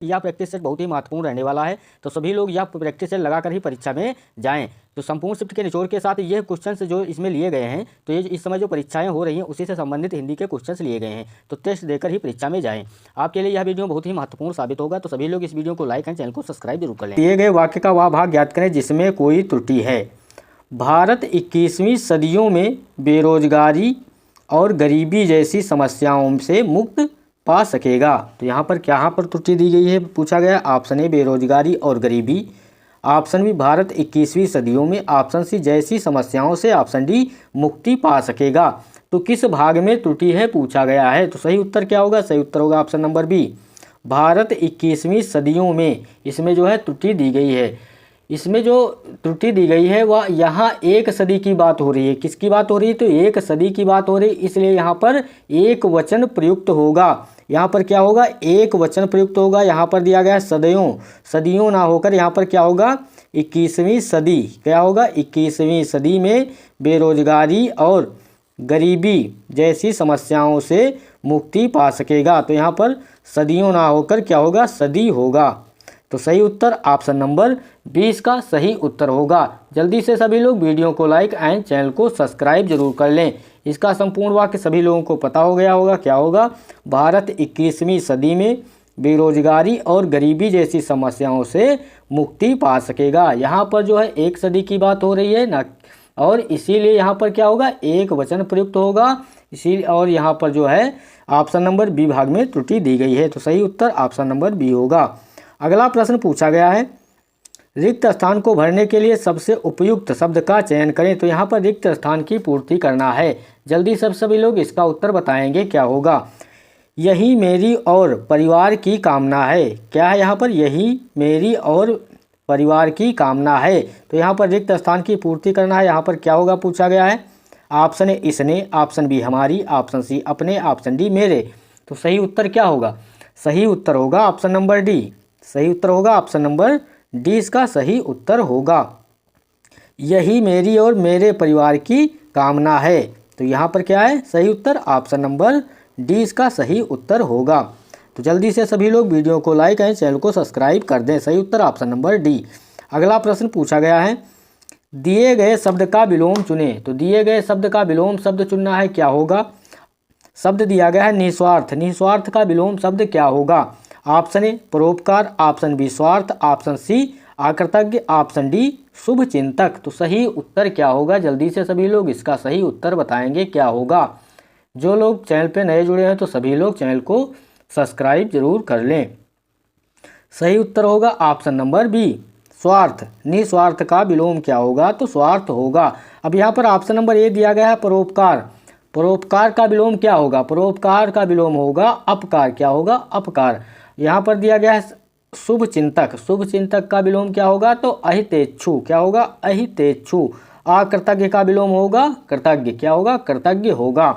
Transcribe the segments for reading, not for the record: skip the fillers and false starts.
यह practice set बहुत ही महत्वपूर्ण रहने वाला है, तो सभी लोग यह प्रैक्टिस सेट लगाकर ही परीक्षा में जाएं। तो संपूर्ण शिफ्ट के निचोड़ के साथ ये क्वेश्चंस जो इसमें लिए गए हैं, तो ये इस समय जो परीक्षाएं हो रही हैं उसी से संबंधित हिंदी के क्वेश्चंस लिए गए हैं, तो टेस्ट देकर ही परीक्षा में जाएं। आपके लिए यह वीडियो बहुत ही महत्वपूर्ण साबित होगा, तो सभी लोग इस वीडियो को लाइक एंड चैनल को सब्सक्राइब जरूर कर लें। दिए गए वाक्य का वह भाग ज्ञात करें जिसमें कोई त्रुटि है। भारत 21वीं सदियों में बेरोजगारी और गरीबी जैसी समस्याओं से मुक्त पा सकेगा। तो यहाँ पर त्रुटि दी गई है, पूछा गया। ऑप्शन ए बेरोजगारी और गरीबी, ऑप्शन बी भारत 21वीं सदियों में, ऑप्शन सी जैसी समस्याओं से, ऑप्शन डी मुक्ति पा सकेगा। तो किस भाग में त्रुटि है पूछा गया है, तो सही उत्तर क्या होगा? सही उत्तर होगा ऑप्शन नंबर बी, भारत 21वीं सदियों में। इसमें जो है त्रुटि दी गई है, इसमें जो त्रुटि दी गई है वह यहाँ एक सदी की बात हो रही है। किसकी बात हो रही है? तो एक सदी की बात हो रही है, इसलिए यहाँ पर एक वचन प्रयुक्त होगा। यहाँ पर क्या होगा? एक वचन प्रयुक्त होगा। यहाँ पर दिया गया है सदियों, सदियों ना होकर यहाँ पर क्या होगा? 21वीं सदी। क्या होगा? 21वीं सदी में बेरोजगारी और गरीबी जैसी समस्याओं से मुक्ति पा सकेगा। तो यहाँ पर सदियों ना होकर क्या होगा? सदी होगा। तो सही उत्तर ऑप्शन नंबर 20 का सही उत्तर होगा। जल्दी से सभी लोग वीडियो को लाइक एंड चैनल को सब्सक्राइब जरूर कर लें। इसका संपूर्ण वाक्य सभी लोगों को पता हो गया होगा। क्या होगा? भारत 21वीं सदी में बेरोजगारी और गरीबी जैसी समस्याओं से मुक्ति पा सकेगा। यहाँ पर जो है एक सदी की बात हो रही है ना, और इसीलिए यहाँ पर क्या होगा? एक वचन प्रयुक्त होगा। इसी और यहाँ पर जो है ऑप्शन नंबर बी भाग में त्रुटि दी गई है, तो सही उत्तर ऑप्शन नंबर बी होगा। अगला प्रश्न पूछा गया है, रिक्त स्थान को भरने के लिए सबसे उपयुक्त शब्द का चयन करें। तो यहाँ पर रिक्त स्थान की पूर्ति करना है। जल्दी सभी लोग इसका उत्तर बताएंगे। क्या होगा? यही मेरी और परिवार की कामना है। क्या है यहाँ पर? यही मेरी और परिवार की कामना है। तो यहाँ पर रिक्त स्थान की पूर्ति करना है। यहाँ पर क्या होगा पूछा गया है? ऑप्शन ए इसने, ऑप्शन बी हमारी, ऑप्शन सी अपने, ऑप्शन डी मेरे। तो सही उत्तर क्या होगा? सही उत्तर होगा ऑप्शन नंबर डी। सही उत्तर होगा ऑप्शन नंबर डी, इसका सही उत्तर होगा। यही मेरी और मेरे परिवार की कामना है। तो यहाँ पर क्या है? सही उत्तर ऑप्शन नंबर डी, इसका सही उत्तर होगा। तो जल्दी से सभी लोग वीडियो को लाइक एंड चैनल को सब्सक्राइब कर दें। सही उत्तर ऑप्शन नंबर डी। अगला प्रश्न पूछा गया है, दिए गए शब्द का विलोम चुने। तो दिए गए शब्द का विलोम शब्द चुनना है। क्या होगा? शब्द दिया गया है निस्वार्थ। निस्वार्थ का विलोम शब्द क्या होगा? ऑप्शन ए परोपकार, ऑप्शन बी स्वार्थ, ऑप्शन सी आकृतज्ञ, ऑप्शन डी शुभ चिंतक। तो सही उत्तर क्या होगा? जल्दी से सभी लोग इसका सही उत्तर बताएंगे। क्या होगा? जो लोग चैनल पे नए जुड़े हैं तो सभी लोग चैनल को सब्सक्राइब जरूर कर लें। सही उत्तर होगा ऑप्शन नंबर बी, स्वार्थ। निस्वार्थ का विलोम क्या होगा? तो स्वार्थ होगा। अब यहाँ पर ऑप्शन नंबर ए दिया गया है परोपकार। परोपकार का विलोम क्या होगा? परोपकार का विलोम होगा अपकार। क्या होगा? अपकार। यहाँ पर दिया गया है शुभ चिंतक। शुभ चिंतक का विलोम क्या होगा? तो अहितेच्छु। क्या होगा? अहितेच्छु। अकृतज्ञ का विलोम होगा कृतज्ञ। क्या होगा? कृतज्ञ होगा।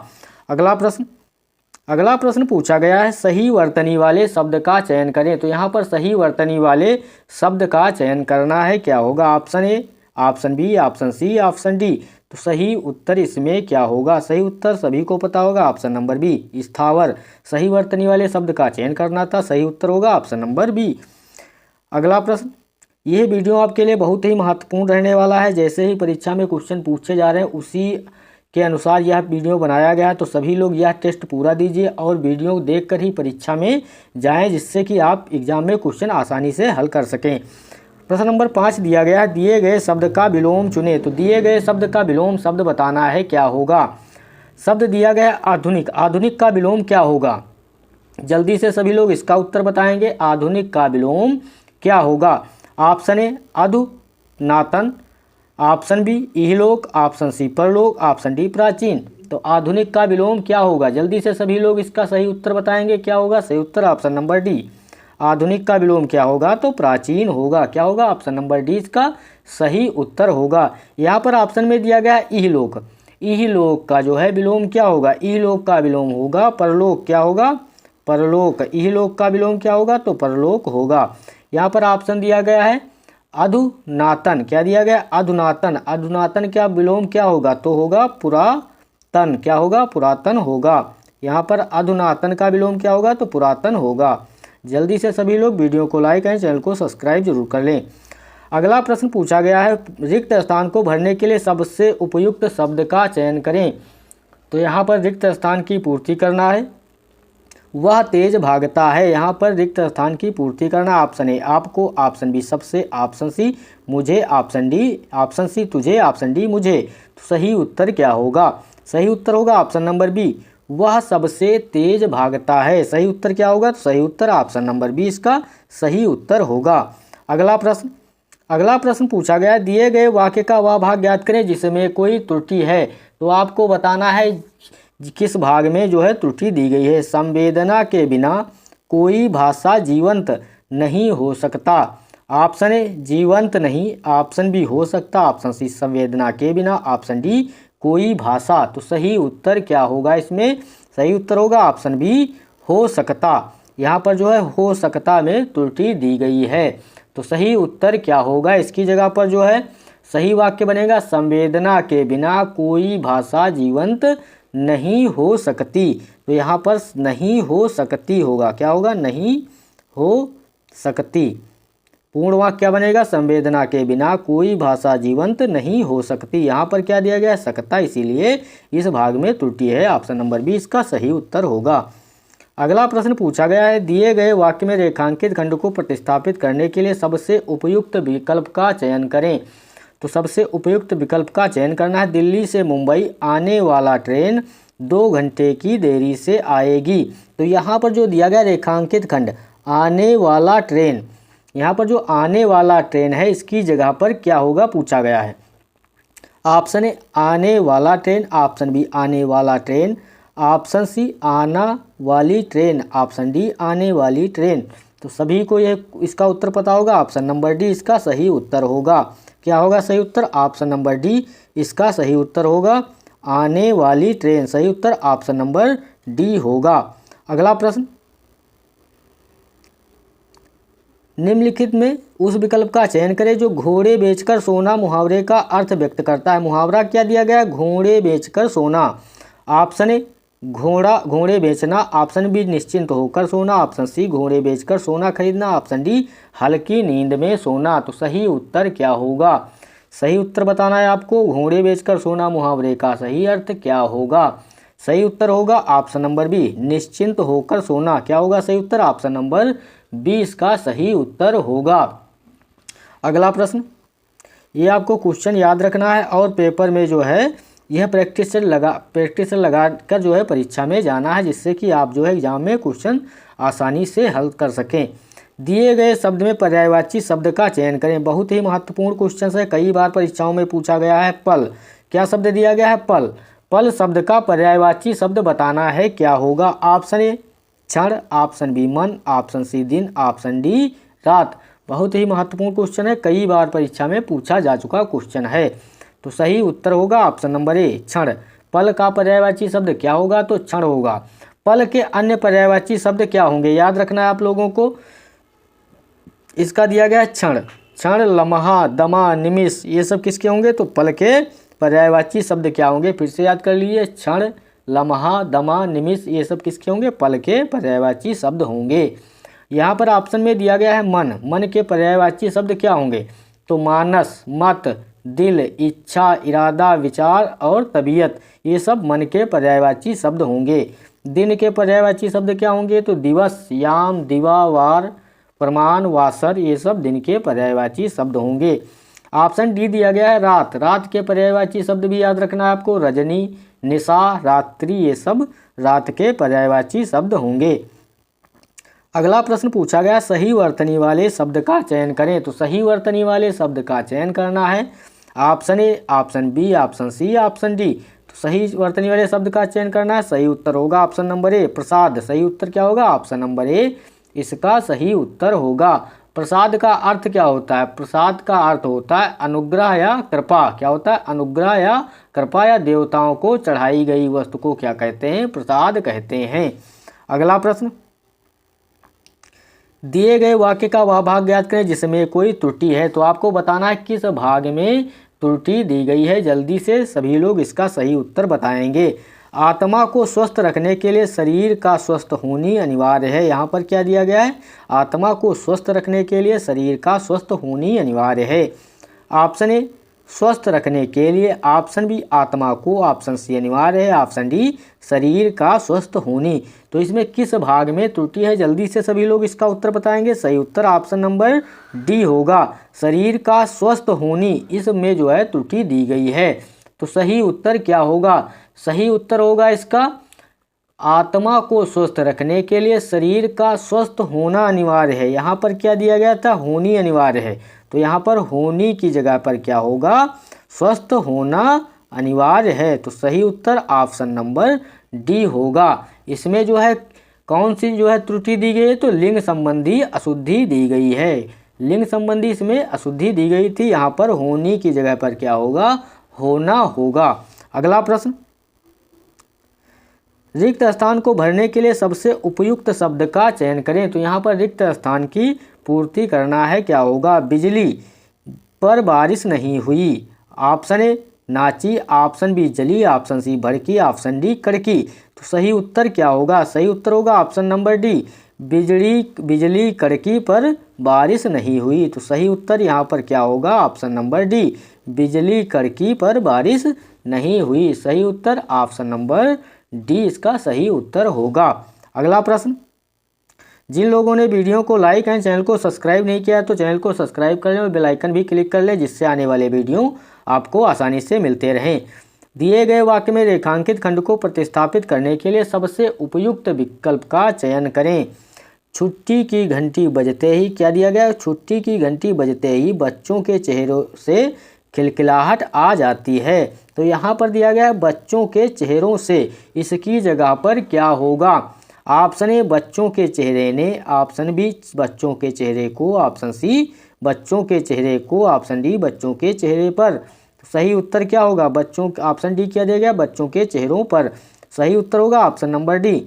अगला प्रश्न पूछा गया है, सही वर्तनी वाले शब्द का चयन करें। तो यहाँ पर सही वर्तनी वाले शब्द का चयन करना है। क्या होगा? Option A, option B, option C, option D. तो सही उत्तर इसमें क्या होगा? सही उत्तर सभी को पता होगा ऑप्शन नंबर बी, स्थावर। सही वर्तनी वाले शब्द का चयन करना था। सही उत्तर होगा ऑप्शन नंबर बी। अगला प्रश्न, यह वीडियो आपके लिए बहुत ही महत्वपूर्ण रहने वाला है। जैसे ही परीक्षा में क्वेश्चन पूछे जा रहे हैं उसी के अनुसार यह वीडियो बनाया गया है, तो सभी लोग यह टेस्ट पूरा दीजिए और वीडियो देखकर ही परीक्षा में जाएं, जिससे कि आप एग्जाम में क्वेश्चन आसानी से हल कर सकें। प्रश्न नंबर 5 दिया गया है, दिए गए शब्द का विलोम चुने। तो दिए गए शब्द का विलोम शब्द बताना है। क्या होगा? शब्द दिया गया है आधुनिक। आधुनिक का विलोम क्या होगा? जल्दी से सभी लोग इसका उत्तर बताएंगे। आधुनिक का विलोम क्या होगा? ऑप्शन ए अधुनातन, ऑप्शन बी इहलोक, ऑप्शन सी परलोक, ऑप्शन डी प्राचीन। तो आधुनिक का विलोम क्या होगा? जल्दी से सभी लोग इसका सही उत्तर बताएंगे। क्या होगा? सही उत्तर ऑप्शन नंबर डी। आधुनिक का विलोम क्या होगा? तो प्राचीन होगा। क्या होगा? ऑप्शन नंबर डी इसका सही उत्तर होगा। यहाँ पर ऑप्शन में दिया गया है इहलोक। इहलोक का जो है विलोम क्या होगा? इहलोक का विलोम होगा परलोक। क्या होगा? परलोक। इहलोक का विलोम क्या होगा? तो परलोक होगा। यहाँ पर ऑप्शन दिया गया है अधुनातन। क्या दिया गया? अधुनातन। अधुनातन का विलोम क्या होगा? तो होगा पुरातन। क्या होगा? पुरातन होगा। यहाँ पर अधुनातन का विलोम क्या होगा? तो पुरातन होगा। जल्दी से सभी लोग वीडियो को लाइक एंड चैनल को सब्सक्राइब जरूर कर लें। अगला प्रश्न पूछा गया है, रिक्त स्थान को भरने के लिए सबसे उपयुक्त शब्द का चयन करें। तो यहाँ पर रिक्त स्थान की पूर्ति करना है। वह तेज भागता है, यहाँ पर रिक्त स्थान की पूर्ति करना। ऑप्शन ए आपको, ऑप्शन बी सबसे, ऑप्शन सी मुझे, ऑप्शन डी, ऑप्शन सी तुझे, ऑप्शन डी मुझे। तो सही उत्तर क्या होगा? सही उत्तर होगा ऑप्शन नंबर बी, वह सबसे तेज भागता है। सही उत्तर क्या होगा? तो सही उत्तर ऑप्शन नंबर बी इसका सही उत्तर होगा। अगला प्रश्न पूछा गया, दिए गए वाक्य का वह भाग ज्ञात करें जिसमें कोई त्रुटि है। तो आपको बताना है किस भाग में जो है त्रुटि दी गई है। संवेदना के बिना कोई भाषा जीवंत नहीं हो सकता। ऑप्शन ए जीवंत नहीं, ऑप्शन बी हो सकता, ऑप्शन सी संवेदना के बिना, ऑप्शन डी कोई भाषा। तो सही उत्तर क्या होगा इसमें? सही उत्तर होगा ऑप्शन बी हो सकता। यहाँ पर जो है हो सकता में त्रुटि दी गई है। तो सही उत्तर क्या होगा? इसकी जगह पर जो है सही वाक्य बनेगा, संवेदना के बिना कोई भाषा जीवंत नहीं हो सकती। तो यहाँ पर नहीं हो सकती होगा, क्या होगा? नहीं हो सकती। पूर्ण वाक्य क्या बनेगा? संवेदना के बिना कोई भाषा जीवंत नहीं हो सकती। यहाँ पर क्या दिया गया है? सकता, इसीलिए इस भाग में त्रुटि है। ऑप्शन नंबर बी इसका सही उत्तर होगा। अगला प्रश्न पूछा गया है, दिए गए वाक्य में रेखांकित खंड को प्रतिस्थापित करने के लिए सबसे उपयुक्त विकल्प का चयन करें। तो सबसे उपयुक्त विकल्प का चयन करना है। दिल्ली से मुंबई आने वाला ट्रेन 2 घंटे की देरी से आएगी। तो यहाँ पर जो दिया गया रेखांकित खंड आने वाला ट्रेन, यहाँ पर जो आने वाला ट्रेन है इसकी जगह पर क्या होगा पूछा गया है। ऑप्शन ए आने वाला ट्रेन, ऑप्शन बी आने वाला ट्रेन, ऑप्शन सी आना वाली ट्रेन, ऑप्शन डी आने वाली ट्रेन। तो सभी को यह इसका उत्तर पता होगा। ऑप्शन नंबर डी इसका सही उत्तर होगा। क्या होगा सही उत्तर? ऑप्शन नंबर डी इसका सही उत्तर होगा, आने वाली ट्रेन। सही उत्तर ऑप्शन नंबर डी होगा। अगला प्रश्न, निम्नलिखित में उस विकल्प का चयन करें जो घोड़े बेचकर सोना मुहावरे का अर्थ व्यक्त करता है। मुहावरा क्या दिया गया है? घोड़े बेचकर सोना। ऑप्शन ए घोड़े बेचना, ऑप्शन बी निश्चिंत होकर सोना, ऑप्शन सी घोड़े बेचकर सोना खरीदना, ऑप्शन डी हल्की नींद में सोना। तो सही उत्तर क्या होगा? सही उत्तर बताना है आपको। घोड़े बेचकर सोना मुहावरे का सही अर्थ क्या होगा? सही उत्तर होगा ऑप्शन नंबर बी, निश्चिंत होकर सोना। क्या होगा सही उत्तर? ऑप्शन नंबर बी इसका सही उत्तर होगा। अगला प्रश्न, ये आपको क्वेश्चन याद रखना है और पेपर में जो है यह प्रैक्टिस लगा कर जो है परीक्षा में जाना है, जिससे कि आप जो है एग्जाम में क्वेश्चन आसानी से हल कर सकें। दिए गए शब्द में पर्यायवाची शब्द का चयन करें। बहुत ही महत्वपूर्ण क्वेश्चन है, कई बार परीक्षाओं में पूछा गया है। पल, क्या शब्द दिया गया है? पल। पल शब्द का पर्यायवाची शब्द बताना है, क्या होगा? ऑप्शन ए क्षण, ऑप्शन बी मन, ऑप्शन सी दिन, ऑप्शन डी रात। बहुत ही महत्वपूर्ण क्वेश्चन है, कई बार परीक्षा में पूछा जा चुका क्वेश्चन है। तो सही उत्तर होगा ऑप्शन नंबर ए क्षण। पल का पर्यायवाची शब्द क्या होगा? तो क्षण होगा। पल के अन्य पर्यायवाची शब्द क्या होंगे? याद रखना है आप लोगों को। इसका दिया गया है क्षण, लम्हा, दमा, निमिष, ये सब किसके होंगे? तो पल के पर्यायवाची शब्द क्या होंगे? फिर से याद कर लीजिए, क्षण, लम्हा, दमा, निमिष, ये सब किसके होंगे? पल के पर्यायवाची शब्द होंगे। यहाँ पर ऑप्शन में दिया गया है मन। मन के पर्यायवाची शब्द क्या होंगे? तो मानस, मत, दिल, इच्छा, इरादा, विचार और तबीयत, ये सब मन के पर्यायवाची शब्द होंगे। दिन के पर्यायवाची शब्द क्या होंगे? तो दिवस, याम, दिवा, वार, प्रमाण, वासर, ये सब दिन के पर्यायवाची शब्द होंगे। ऑप्शन डी दिया गया है रात। रात के पर्यायवाची शब्द भी याद रखना है आपको। रजनी, निशा, रात्रि, ये सब रात के पर्यायवाची शब्द होंगे। अगला प्रश्न पूछा गया, सही वर्तनी वाले शब्द का चयन करें। तो सही वर्तनी वाले शब्द का चयन करना है। Option A, option B, option C, option D. तो सही वर्तनी वाले शब्द का चयन करना है। सही उत्तर होगा ऑप्शन नंबर ए प्रसाद। सही उत्तर क्या होगा? ऑप्शन नंबर ए इसका सही उत्तर होगा। प्रसाद का अर्थ क्या होता है? प्रसाद का अर्थ होता है अनुग्रह या कृपा। क्या होता है? अनुग्रह या कृपा, या देवताओं को चढ़ाई गई वस्तु को क्या कहते हैं? प्रसाद कहते हैं। अगला प्रश्न, दिए गए वाक्य का वह भाग ज्ञात करें जिसमें कोई त्रुटि है। तो आपको बताना है किस भाग में त्रुटि दी गई है। जल्दी से सभी लोग इसका सही उत्तर बताएंगे। आत्मा को स्वस्थ रखने के लिए शरीर का स्वस्थ होनी अनिवार्य है। यहाँ पर क्या दिया गया है, आत्मा को स्वस्थ रखने के लिए शरीर का स्वस्थ होनी अनिवार्य है। ऑप्शन ए स्वस्थ रखने के लिए, ऑप्शन बी आत्मा को, ऑप्शन सी अनिवार्य है, ऑप्शन डी शरीर का स्वस्थ होनी। तो इसमें किस भाग में त्रुटि है, जल्दी से सभी लोग इसका उत्तर बताएंगे। सही उत्तर ऑप्शन नंबर डी होगा, शरीर का स्वस्थ होनी, इसमें जो है त्रुटि दी गई है। तो सही उत्तर क्या होगा, सही उत्तर होगा इसका आत्मा को स्वस्थ रखने के लिए शरीर का स्वस्थ होना अनिवार्य है। यहाँ पर क्या दिया गया था, होनी अनिवार्य है, तो यहाँ पर होनी की जगह पर क्या होगा, स्वस्थ होना अनिवार्य है। तो सही उत्तर ऑप्शन नंबर डी होगा। इसमें जो है कौन सी जो है त्रुटि दी गई है, तो लिंग संबंधी अशुद्धि दी गई है। लिंग संबंधी इसमें अशुद्धि दी गई थी, यहाँ पर होनी की जगह पर क्या होगा, होना होगा। अगला प्रश्न, रिक्त स्थान को भरने के लिए सबसे उपयुक्त शब्द का चयन करें। तो यहाँ पर रिक्त स्थान की पूर्ति करना है, क्या होगा, बिजली पर बारिश नहीं हुई, ऑप्शन ए नाची, ऑप्शन बी जली, ऑप्शन सी भड़की, ऑप्शन डी कड़की। तो सही उत्तर क्या होगा, सही उत्तर होगा ऑप्शन नंबर डी, बिजली कड़की पर बारिश नहीं हुई। तो सही उत्तर यहाँ पर क्या होगा, ऑप्शन नंबर डी, बिजली कड़की पर बारिश नहीं हुई। सही उत्तर ऑप्शन नंबर डी इसका सही उत्तर होगा। अगला प्रश्न, जिन लोगों ने वीडियो को लाइक एंड चैनल को सब्सक्राइब नहीं किया तो चैनल को सब्सक्राइब कर लें और बेल आइकन भी क्लिक कर लें, जिससे आने वाले वीडियो आपको आसानी से मिलते रहें। दिए गए वाक्य में रेखांकित खंड को प्रतिस्थापित करने के लिए सबसे उपयुक्त विकल्प का चयन करें। छुट्टी की घंटी बजते ही, क्या दिया गया, छुट्टी की घंटी बजते ही बच्चों के चेहरों से खिलखिलाहट आ जाती है। तो यहाँ पर दिया गया है बच्चों के चेहरों से, इसकी जगह पर क्या होगा, ऑप्शन ए बच्चों के चेहरे ने, ऑप्शन बी बच्चों के चेहरे को, ऑप्शन सी बच्चों के चेहरे को, ऑप्शन डी बच्चों के चेहरे पर। तो सही उत्तर क्या होगा, बच्चों, ऑप्शन डी क्या दिया गया, बच्चों के चेहरों पर। सही उत्तर होगा ऑप्शन नंबर डी,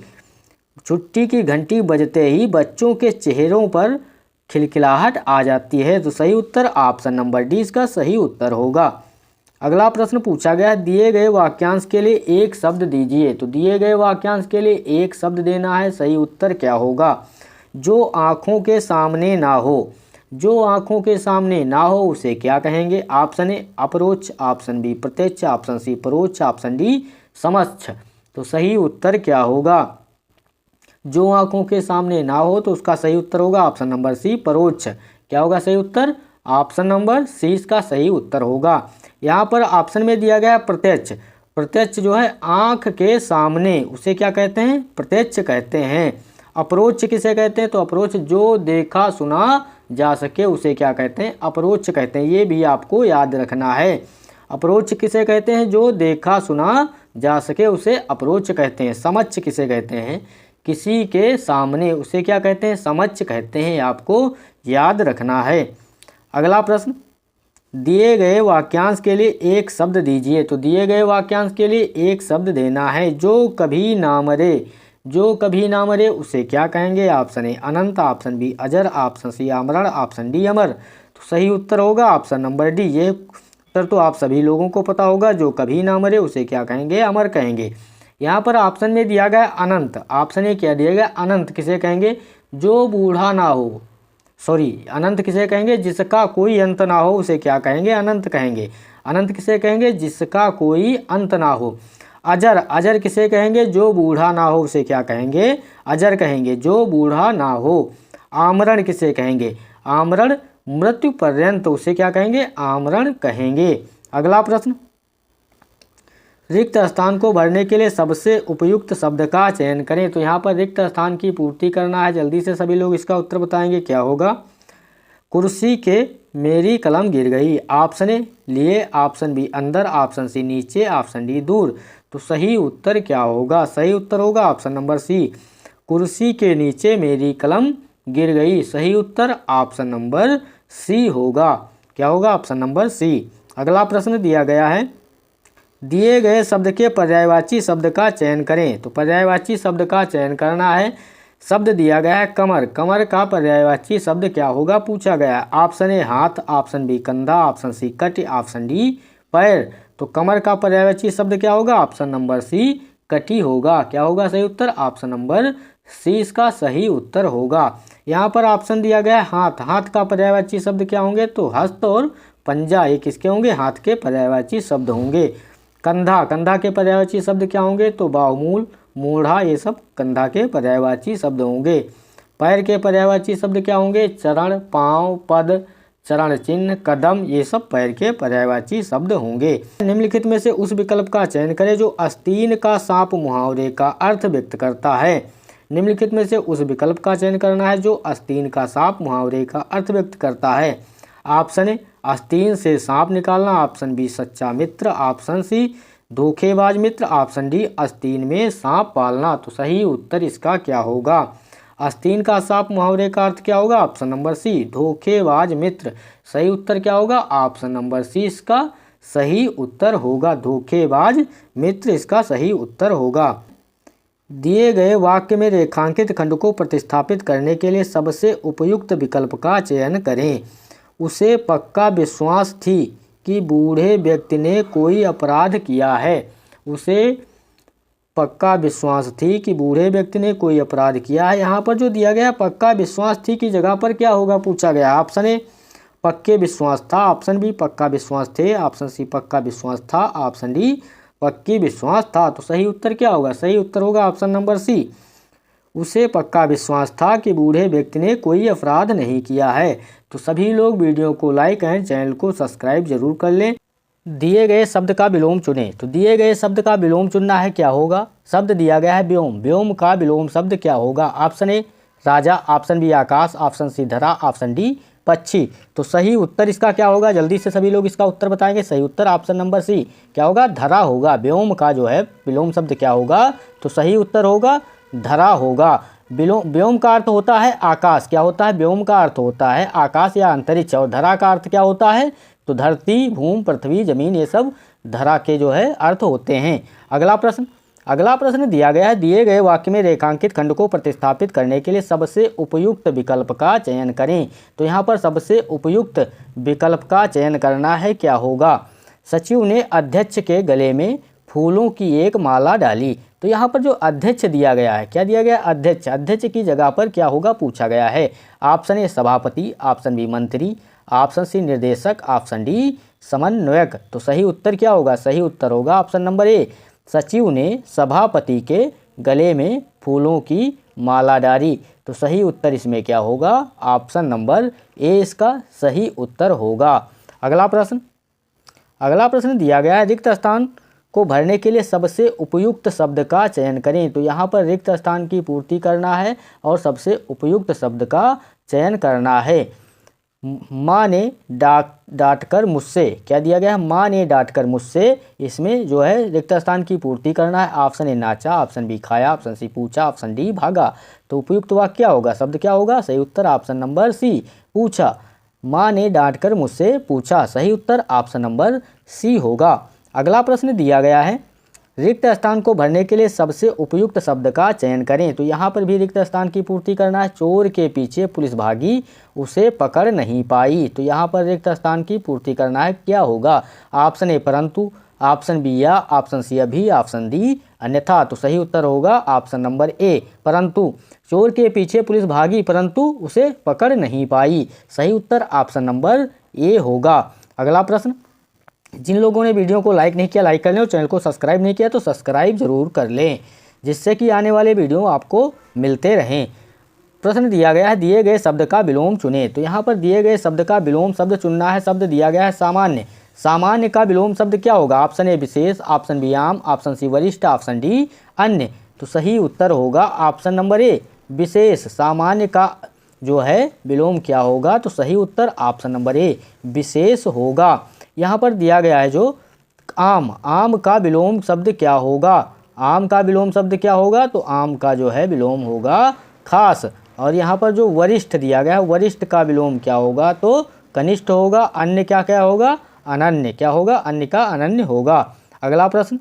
छुट्टी की घंटी बजते ही बच्चों के चेहरों पर खिलखिलाहट आ जाती है। तो सही उत्तर ऑप्शन नंबर डी इसका सही उत्तर होगा। अगला प्रश्न पूछा गया है, दिए गए वाक्यांश के लिए एक शब्द दीजिए। तो दिए गए वाक्यांश के लिए एक शब्द देना है। सही उत्तर क्या होगा, जो आँखों के सामने ना हो, जो आँखों के सामने ना हो उसे क्या कहेंगे, ऑप्शन ए अपरोक्ष, ऑप्शन बी प्रत्यक्ष, ऑप्शन सी परोक्ष, ऑप्शन डी समक्ष। तो सही उत्तर क्या होगा, जो आँखों के सामने ना हो, तो उसका सही उत्तर होगा ऑप्शन नंबर सी परोक्ष। क्या होगा सही उत्तर, ऑप्शन नंबर सी इसका सही उत्तर होगा। यहाँ पर ऑप्शन में दिया गया है प्रत्यक्ष, प्रत्यक्ष जो है आँख के सामने उसे क्या कहते हैं, प्रत्यक्ष कहते हैं। अपरोक्ष किसे कहते हैं, तो अपरोक्ष जो देखा सुना जा सके उसे क्या कहते हैं, अपरोक्ष कहते हैं। ये भी आपको याद रखना है, अपरोक्ष किसे कहते हैं, जो देखा सुना जा सके उसे अपरोक्ष कहते हैं। समक्ष किसे कहते हैं, किसी के सामने उसे क्या कहते हैं, समक्ष कहते हैं, आपको याद रखना है। अगला प्रश्न, दिए गए वाक्यांश के लिए एक शब्द दीजिए। तो दिए गए वाक्यांश के लिए एक शब्द देना है, जो कभी ना मरे, जो कभी ना मरे उसे क्या कहेंगे, ऑप्शन ए अनंत, ऑप्शन बी अजर, ऑप्शन सी आमरण, ऑप्शन डी अमर। तो सही उत्तर होगा ऑप्शन नंबर डी, ये उत्तर तो आप सभी लोगों को पता होगा, जो कभी ना मरे उसे क्या कहेंगे, अमर कहेंगे। यहाँ पर ऑप्शन में दिया गया अनंत, ऑप्शन ए क्या दिया गया, अनंत किसे कहेंगे, जो बूढ़ा ना हो, सॉरी अनंत किसे कहेंगे, जिसका कोई अंत ना हो उसे क्या कहेंगे, अनंत कहेंगे। अनंत किसे कहेंगे, जिसका कोई अंत ना हो। अजर, अजर किसे कहेंगे, जो बूढ़ा ना हो उसे क्या कहेंगे, अजर कहेंगे, जो बूढ़ा ना हो। आमरण किसे कहेंगे, आमरण मृत्यु पर्यंत उसे क्या कहेंगे, आमरण कहेंगे। अगला प्रश्न, रिक्त स्थान को भरने के लिए सबसे उपयुक्त शब्द का चयन करें। तो यहाँ पर रिक्त स्थान की पूर्ति करना है, जल्दी से सभी लोग इसका उत्तर बताएंगे। क्या होगा, कुर्सी के मेरी कलम गिर गई, ऑप्शन ए लिए, ऑप्शन बी अंदर, ऑप्शन सी नीचे, ऑप्शन डी दूर। तो सही उत्तर क्या होगा, सही उत्तर होगा ऑप्शन नंबर सी, कुर्सी के नीचे मेरी कलम गिर गई। सही उत्तर ऑप्शन नंबर सी होगा। क्या होगा, ऑप्शन नंबर सी। अगला प्रश्न दिया गया है, दिए गए शब्द के पर्यायवाची शब्द का चयन करें। तो पर्यायवाची शब्द का चयन करना है। शब्द दिया गया है कमर, कमर का पर्यायवाची शब्द क्या होगा पूछा गया है। ऑप्शन ए हाथ, ऑप्शन बी कंधा, ऑप्शन सी कट, ऑप्शन डी पैर। तो कमर का पर्यायवाची शब्द क्या होगा, ऑप्शन नंबर सी कटी होगा। क्या होगा सही उत्तर? ऑप्शन नंबर सी इसका सही उत्तर होगा। यहाँ पर ऑप्शन दिया गया है हाथ। हाथ का पर्यायवाची शब्द क्या होंगे? तो हस्त और पंजा, ये किसके होंगे? हाथ के पर्यायवाची शब्द होंगे। कंधा, कंधा के पर्यायवाची शब्द क्या होंगे? तो बाहुमूल, मूढ़ा, ये सब कंधा के पर्यायवाची शब्द होंगे। पैर के पर्यायवाची शब्द क्या होंगे? चरण, पांव, पद, चरण चिन्ह, कदम, ये सब पैर के पर्यायवाची शब्द होंगे। निम्नलिखित में से उस विकल्प का चयन करें जो आस्तीन का सांप मुहावरे का अर्थ व्यक्त करता है। निम्नलिखित में से उस विकल्प का चयन करना है जो आस्तीन का सांप मुहावरे का अर्थ व्यक्त करता है। ऑप्शन ए आस्तीन से सांप निकालना, ऑप्शन बी सच्चा मित्र, ऑप्शन सी धोखेबाज मित्र, ऑप्शन डी आस्तीन में सांप पालना। तो सही उत्तर इसका क्या होगा? आस्तीन का सांप मुहावरे का अर्थ क्या होगा? ऑप्शन नंबर सी धोखेबाज मित्र। सही उत्तर क्या होगा? ऑप्शन नंबर सी इसका सही उत्तर होगा। धोखेबाज मित्र इसका सही उत्तर होगा। दिए गए वाक्य में रेखांकित खंड को प्रतिस्थापित करने के लिए सबसे उपयुक्त विकल्प का चयन करें। उसे पक्का विश्वास थी कि बूढ़े व्यक्ति ने कोई अपराध किया है। उसे पक्का विश्वास थी कि बूढ़े व्यक्ति ने कोई अपराध किया है। यहाँ पर जो दिया गया पक्का विश्वास थी की जगह पर क्या होगा पूछा गया? ऑप्शन ए पक्के विश्वास था, ऑप्शन बी पक्का विश्वास थे, ऑप्शन सी पक्का विश्वास था, ऑप्शन डी पक्की विश्वास था। तो सही उत्तर क्या होगा? सही उत्तर होगा ऑप्शन नंबर सी। उसे पक्का विश्वास था कि बूढ़े व्यक्ति ने कोई अपराध नहीं किया है। तो सभी लोग वीडियो को लाइक एंड चैनल को सब्सक्राइब जरूर कर लें। दिए गए शब्द का विलोम चुनें। तो दिए गए शब्द का विलोम चुनना है। क्या होगा? शब्द दिया गया है व्योम। व्योम का विलोम शब्द क्या होगा? ऑप्शन ए राजा, ऑप्शन बी आकाश, ऑप्शन सी धरा, ऑप्शन डी पक्षी। तो सही उत्तर इसका क्या होगा? जल्दी से सभी लोग इसका उत्तर बताएंगे। सही उत्तर ऑप्शन नंबर सी क्या होगा? धरा होगा। व्योम का जो है विलोम शब्द क्या होगा? तो सही उत्तर होगा धरा होगा। व्योम का अर्थ होता है आकाश। क्या होता है? व्योम का अर्थ होता है आकाश या अंतरिक्ष। और धरा का अर्थ क्या होता है? तो धरती, भूमि, पृथ्वी, जमीन, ये सब धरा के जो है अर्थ होते हैं। अगला प्रश्न दिया गया है दिए गए वाक्य में रेखांकित खंड को प्रतिस्थापित करने के लिए सबसे उपयुक्त विकल्प का चयन करें। तो यहाँ पर सबसे उपयुक्त विकल्प का चयन करना है। क्या होगा? सचिव ने अध्यक्ष के गले में फूलों की एक माला डाली। तो यहाँ पर जो अध्यक्ष दिया गया है, क्या दिया गया? अध्यक्ष। अध्यक्ष की जगह पर क्या होगा पूछा गया है? ऑप्शन ए सभापति, ऑप्शन बी मंत्री, ऑप्शन सी निर्देशक, ऑप्शन डी समन्वयक। तो सही उत्तर क्या होगा? सही उत्तर होगा ऑप्शन नंबर ए। सचिव ने सभापति के गले में फूलों की माला डाली। तो सही उत्तर इसमें क्या होगा? ऑप्शन नंबर ए इसका सही उत्तर होगा। अगला प्रश्न दिया गया है रिक्त स्थान को भरने के लिए सबसे उपयुक्त शब्द का चयन करें। तो यहाँ पर रिक्त स्थान की पूर्ति करना है और सबसे उपयुक्त शब्द का चयन करना है। माँ ने डांटकर मुझसे, क्या दिया गया है? माँ ने डांटकर मुझसे। इसमें जो है रिक्त स्थान की पूर्ति करना है। ऑप्शन ए नाचा, ऑप्शन बी खाया, ऑप्शन सी पूछा, ऑप्शन डी भागा। तो उपयुक्त वाक्य क्या होगा? शब्द क्या होगा? सही उत्तर ऑप्शन नंबर सी पूछा। माँ ने डांटकर मुझसे पूछा। सही उत्तर ऑप्शन नंबर सी होगा। अगला प्रश्न दिया गया है रिक्त स्थान को भरने के लिए सबसे उपयुक्त शब्द का चयन करें। तो यहाँ पर भी रिक्त स्थान की पूर्ति करना है। चोर के पीछे पुलिस भागी, उसे पकड़ नहीं पाई। तो यहाँ पर रिक्त स्थान की पूर्ति करना है। क्या होगा? ऑप्शन ए परंतु, ऑप्शन बी या, ऑप्शन सी अभी, ऑप्शन डी अन्यथा। तो सही उत्तर होगा ऑप्शन नंबर ए परंतु। चोर के पीछे पुलिस भागी परंतु उसे पकड़ नहीं पाई। सही उत्तर ऑप्शन नंबर ए होगा। अगला प्रश्न, जिन लोगों ने वीडियो को लाइक नहीं किया लाइक कर लें और चैनल को सब्सक्राइब नहीं किया तो सब्सक्राइब जरूर कर लें, जिससे कि आने वाले वीडियो आपको मिलते रहें। प्रश्न दिया गया है दिए गए शब्द का विलोम चुनें। तो यहाँ पर दिए गए शब्द का विलोम शब्द चुनना है। शब्द दिया गया है सामान्य। सामान्य का विलोम शब्द क्या होगा? ऑप्शन ए विशेष, ऑप्शन बी आम, ऑप्शन सी वरिष्ठ, ऑप्शन डी अन्य। तो सही उत्तर होगा ऑप्शन नंबर ए विशेष। सामान्य का जो है विलोम क्या होगा? तो सही उत्तर ऑप्शन नंबर ए विशेष होगा। यहाँ पर दिया गया है जो आम, आम का विलोम शब्द क्या होगा? आम का विलोम शब्द क्या होगा? तो आम का जो है विलोम होगा खास। और यहाँ पर जो वरिष्ठ दिया गया है वरिष्ठ का विलोम क्या होगा? तो कनिष्ठ होगा। अन्य क्या होगा? अनन्य। क्या होगा? अन्य का अनन्य होगा। अगला प्रश्न,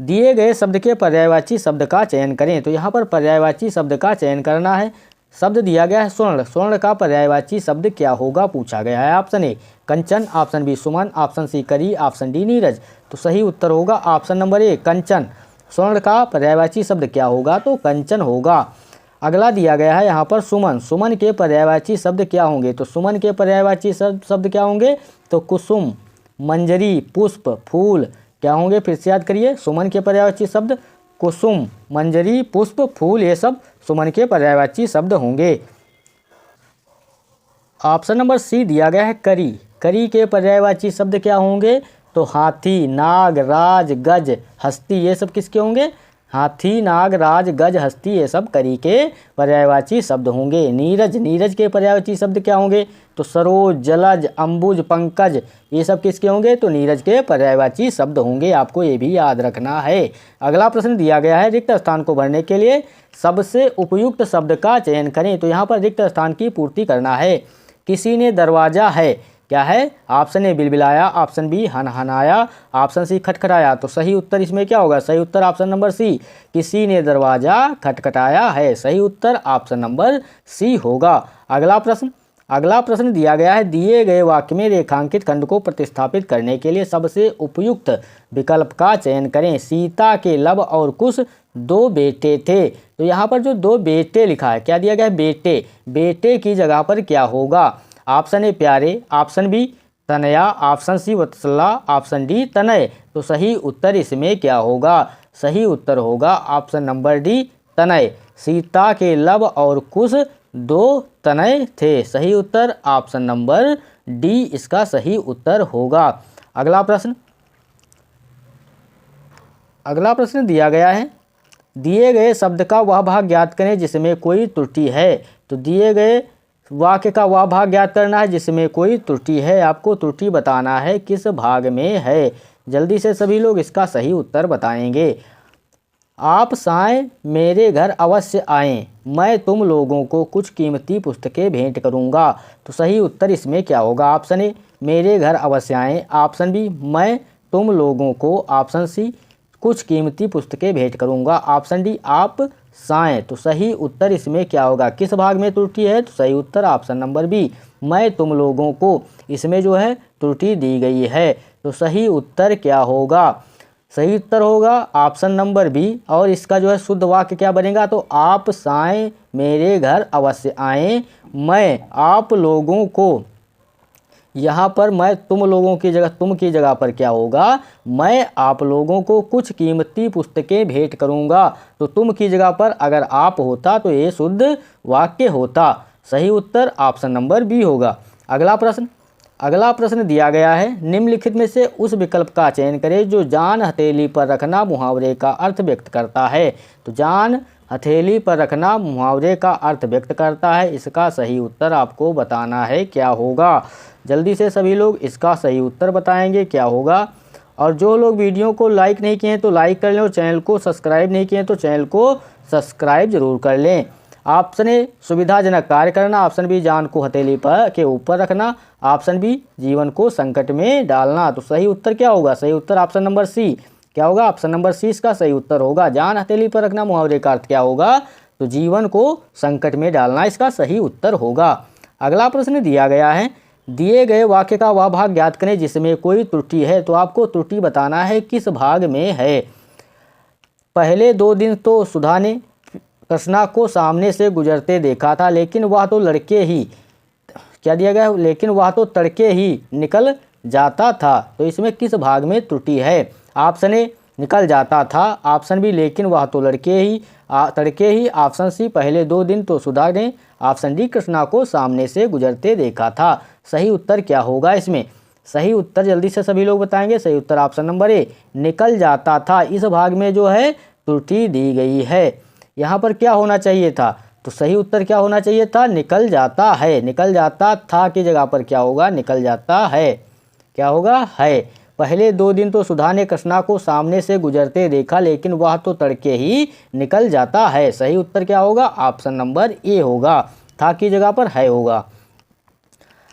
दिए गए शब्द के पर्यायवाची शब्द का चयन करें। तो यहाँ पर पर्यायवाची शब्द का चयन करना है। शब्द दिया गया है स्वर्ण। स्वर्ण का पर्यायवाची शब्द क्या होगा पूछा गया है। ऑप्शन ए कंचन, ऑप्शन बी सुमन, ऑप्शन सी करी, ऑप्शन डी नीरज। तो सही उत्तर होगा ऑप्शन नंबर ए कंचन। स्वर्ण का पर्यायवाची शब्द क्या होगा? तो कंचन होगा। अगला दिया गया है यहाँ पर सुमन। सुमन के पर्यायवाची शब्द क्या होंगे? तो सुमन के पर्यायवाची शब्द क्या होंगे? तो कुसुम, मंजरी, पुष्प, फूल क्या होंगे? फिर से याद करिए, सुमन के पर्यायवाची शब्द कुसुम, मंजरी, पुष्प, फूल, ये सब सुमन के पर्यायवाची शब्द होंगे। ऑप्शन नंबर सी दिया गया है करी। करी के पर्यायवाची शब्द क्या होंगे? तो हाथी, नाग, राज, गज, हस्ती, ये सब किसके होंगे? हाथी, नाग, राज, गज, हस्ती, ये सब करी के पर्यायवाची शब्द होंगे। नीरज, नीरज के पर्यायवाची शब्द क्या होंगे? तो सरोज, जलज, अंबुज, पंकज, ये सब किसके होंगे? तो नीरज के पर्यायवाची शब्द होंगे। आपको ये भी याद रखना है। अगला प्रश्न दिया गया है रिक्त स्थान को भरने के लिए सबसे उपयुक्त शब्द का चयन करें। तो यहाँ पर रिक्त स्थान की पूर्ति करना है। किसी ने दरवाजा है, क्या है? ऑप्शन ए बिलबिलाया, ऑप्शन बी हनहनाया, ऑप्शन सी खटखटाया। तो सही उत्तर इसमें क्या होगा? सही उत्तर ऑप्शन नंबर सी, किसी ने दरवाजा खटखटाया है। सही उत्तर ऑप्शन नंबर सी होगा। अगला प्रश्न दिया गया है दिए गए वाक्य में रेखांकित खंड को प्रतिस्थापित करने के लिए सबसे उपयुक्त विकल्प का चयन करें। सीता के लब और कुश 2 बेटे थे। तो यहाँ पर जो 2 बेटे लिखा है, क्या दिया गया है? बेटे। बेटे की जगह पर क्या होगा? ऑप्शन ए प्यारे, option B Tanaya, option C वत्सला, ऑप्शन डी तनय। तो सही उत्तर इसमें क्या होगा? सही उत्तर होगा ऑप्शन नंबर डी तनय। सीता के लब और कुश 2 तनय थे। सही उत्तर ऑप्शन नंबर डी इसका सही उत्तर होगा। अगला प्रश्न दिया गया है दिए गए शब्द का वह भाग ज्ञात करें जिसमें कोई त्रुटि है। तो दिए गए वाक्य का वह भाग ज्ञात करना है जिसमें कोई त्रुटि है। आपको त्रुटि बताना है किस भाग में है। जल्दी से सभी लोग इसका सही उत्तर बताएंगे। आप साएं मेरे घर अवश्य आएं, मैं तुम लोगों को कुछ कीमती पुस्तकें भेंट करूंगा। तो सही उत्तर इसमें क्या होगा? ऑप्शन ए मेरे घर अवश्य आएं, ऑप्शन बी मैं तुम लोगों को, ऑप्शन सी कुछ कीमती पुस्तकें भेंट करूंगा, ऑप्शन डी आप साएं। तो सही उत्तर इसमें क्या होगा? किस भाग में त्रुटि है? तो सही उत्तर ऑप्शन नंबर बी, मैं तुम लोगों को, इसमें जो है त्रुटि दी गई है। तो सही उत्तर क्या होगा? सही उत्तर होगा ऑप्शन नंबर बी। और इसका जो है शुद्ध वाक्य क्या बनेगा? तो आप साएं मेरे घर अवश्य आएं, मैं आप लोगों को, यहाँ पर मैं तुम लोगों की जगह, तुम की जगह पर क्या होगा? मैं आप लोगों को कुछ कीमती पुस्तकें भेंट करूँगा। तो तुम की जगह पर अगर आप होता तो ये शुद्ध वाक्य होता। सही उत्तर ऑप्शन नंबर बी होगा। अगला प्रश्न दिया गया है निम्नलिखित में से उस विकल्प का चयन करें जो जान हथेली पर रखना मुहावरे का अर्थ व्यक्त करता है। तो जान हथेली पर रखना मुहावरे का अर्थ व्यक्त करता है। इसका सही उत्तर आपको बताना है क्या होगा। जल्दी से सभी लोग इसका सही उत्तर बताएंगे क्या होगा। और जो लोग वीडियो को लाइक नहीं किए हैं तो लाइक कर लें, और चैनल को सब्सक्राइब नहीं किए हैं तो चैनल को सब्सक्राइब जरूर कर लें। ऑप्शन ए सुविधाजनक कार्य करना, ऑप्शन बी जान को हथेली पर के ऊपर रखना, ऑप्शन बी जीवन को संकट में डालना। तो सही उत्तर क्या होगा? सही उत्तर ऑप्शन नंबर सी क्या होगा? ऑप्शन नंबर सी इसका सही उत्तर होगा। जान हथेली पर रखना मुहावरे का अर्थ क्या होगा? तो जीवन को संकट में डालना इसका सही उत्तर होगा। अगला प्रश्न दिया गया है दिए गए वाक्य का वह भाग ज्ञात करें जिसमें कोई त्रुटि है। तो आपको त्रुटि बताना है किस भाग में है। पहले 2 दिन तो सुधा ने कृष्णा को सामने से गुजरते देखा था, लेकिन वह तो लड़के ही, क्या दिया गया? लेकिन वह तो तड़के ही निकल जाता था। तो इसमें किस भाग में त्रुटि है? ऑप्शन ए निकल जाता था, ऑप्शन बी लेकिन वह तो तड़के ही, ऑप्शन सी पहले 2 दिन तो सुधा ने, ऑप्शन डी कृष्णा को सामने से गुजरते देखा था। सही उत्तर क्या होगा इसमें? सही उत्तर जल्दी से सभी लोग बताएंगे। सही उत्तर ऑप्शन नंबर ए निकल जाता था। इस भाग में जो है त्रुटि दी गई है। यहाँ पर क्या होना चाहिए था? तो सही उत्तर क्या होना चाहिए था? निकल जाता है। निकल जाता था की जगह पर क्या होगा? निकल जाता है। क्या होगा? है। पहले 2 दिन तो सुधा ने कृष्णा को सामने से गुजरते देखा, लेकिन वह तो तड़के ही निकल जाता है। सही उत्तर क्या होगा? ऑप्शन नंबर ए होगा। था की जगह पर है होगा।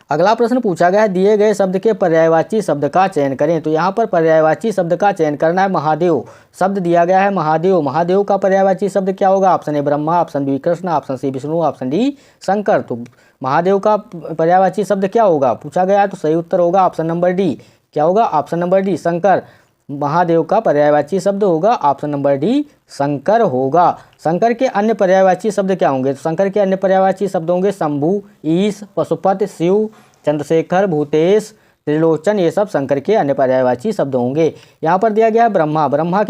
अगला प्रश्न पूछा गया है दिए गए शब्द के पर्यायवाची शब्द का चयन करें। तो यहाँ पर पर्यायवाची शब्द का चयन करना है। महादेव शब्द दिया गया है। महादेव, महादेव का पर्यायवाची शब्द क्या होगा? Option A Brahma, option B Krishna, option C Vishnu, option D Shankar. तो महादेव का पर्यायवाची शब्द क्या होगा पूछा गया है? तो सही उत्तर होगा ऑप्शन नंबर डी। क्या होगा? Option number D Shankar. Mahadev का पर्यायवाची शब्द होगा ऑप्शन नंबर डी शंकर होगा। शंकर के अन्य पर्यायवाची शब्द क्या होंगे? तो शंकर के अन्य पर्यायवाची शब्द होंगे शंभु, ईश, पशुपति, शिव, चंद्रशेखर, भूतेश, त्रिलोचन। ये सब शंकर के अन्य पर्यायवाची शब्द होंगे। यहाँ पर दिया गया है ब्रह्मा। ब्रह्मा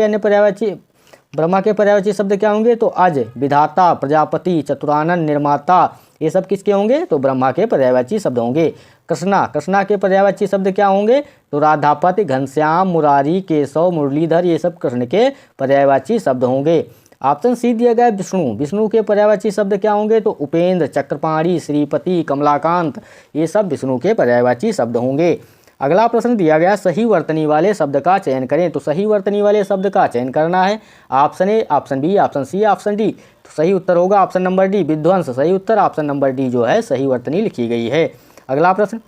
के पर्यायवाची शब्द क्या होंगे? तो अज, विधाता, प्रजापति, चतुरानन, निर्माता। ये सब किसके होंगे? तो ब्रह्मा के पर्यायवाची शब्द होंगे। कृष्णा के पर्यायवाची शब्द क्या होंगे? तो राधापति, घनश्याम, मुरारी, केशव, मुरलीधर। ये सब कृष्ण के पर्यायवाची शब्द होंगे। ऑप्शन सी दिया गया विष्णु। विष्णु के पर्यायवाची शब्द क्या होंगे? तो उपेंद्र, चक्रपाणी, श्रीपति, कमलाकांत। ये सब विष्णु के पर्यायवाची शब्द होंगे। अगला प्रश्न दिया गया सही वर्तनी वाले शब्द का चयन करें। तो सही वर्तनी वाले शब्द का चयन करना है। Option A, option B, option C, option D. तो सही उत्तर होगा ऑप्शन नंबर डी विध्वंस। सही उत्तर ऑप्शन नंबर डी जो है सही वर्तनी लिखी गई है। अगला प्रश्न,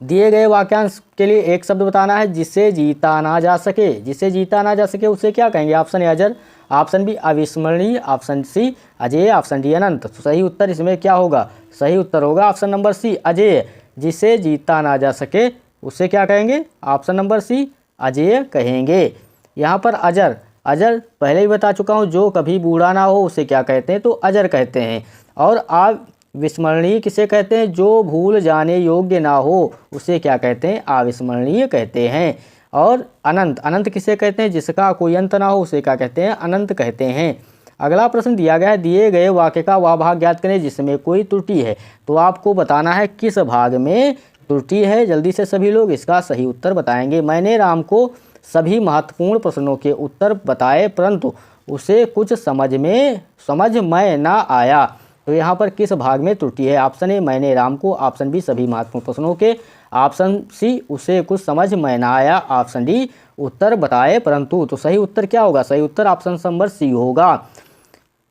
दिए गए वाक्यांश के लिए एक शब्द बताना है जिससे जीता ना जा सके। जिससे जीता ना जा सके उसे क्या कहेंगे? ऑप्शन ए अजर, ऑप्शन बी अविस्मरणीय, ऑप्शन सी अजेय, ऑप्शन डी अनंत। तो सही उत्तर इसमें क्या होगा? सही उत्तर होगा ऑप्शन नंबर सी अजेय। जिसे जीता ना जा सके उसे क्या कहेंगे? ऑप्शन नंबर सी अजेय कहेंगे। यहाँ पर अजर पहले ही बता चुका हूँ, जो कभी बूढ़ा ना हो उसे क्या कहते हैं? तो अजर कहते हैं। और अविस्मरणीय किसे कहते हैं? जो भूल जाने योग्य ना हो उसे क्या कहते हैं? अविस्मरणीय कहते हैं। और अनंत किसे कहते हैं? जिसका कोई अंत ना हो उसे क्या कहते हैं? अनंत कहते हैं। अगला प्रश्न दिया गया है दिए गए वाक्य का वह भाग ज्ञात करें जिसमें कोई त्रुटि है। तो आपको बताना है किस भाग में त्रुटि है। जल्दी से सभी लोग इसका सही उत्तर बताएंगे। मैंने राम को सभी महत्वपूर्ण प्रश्नों के उत्तर बताए परंतु उसे कुछ समझ में ना आया। तो यहाँ पर किस भाग में त्रुटि है? ऑप्शन ए मैंने राम को, ऑप्शन बी सभी महत्वपूर्ण प्रश्नों के, ऑप्शन सी उसे कुछ समझ में ना आया, ऑप्शन डी उत्तर बताए परंतु। तो सही उत्तर क्या होगा? सही उत्तर ऑप्शन नंबर सी होगा,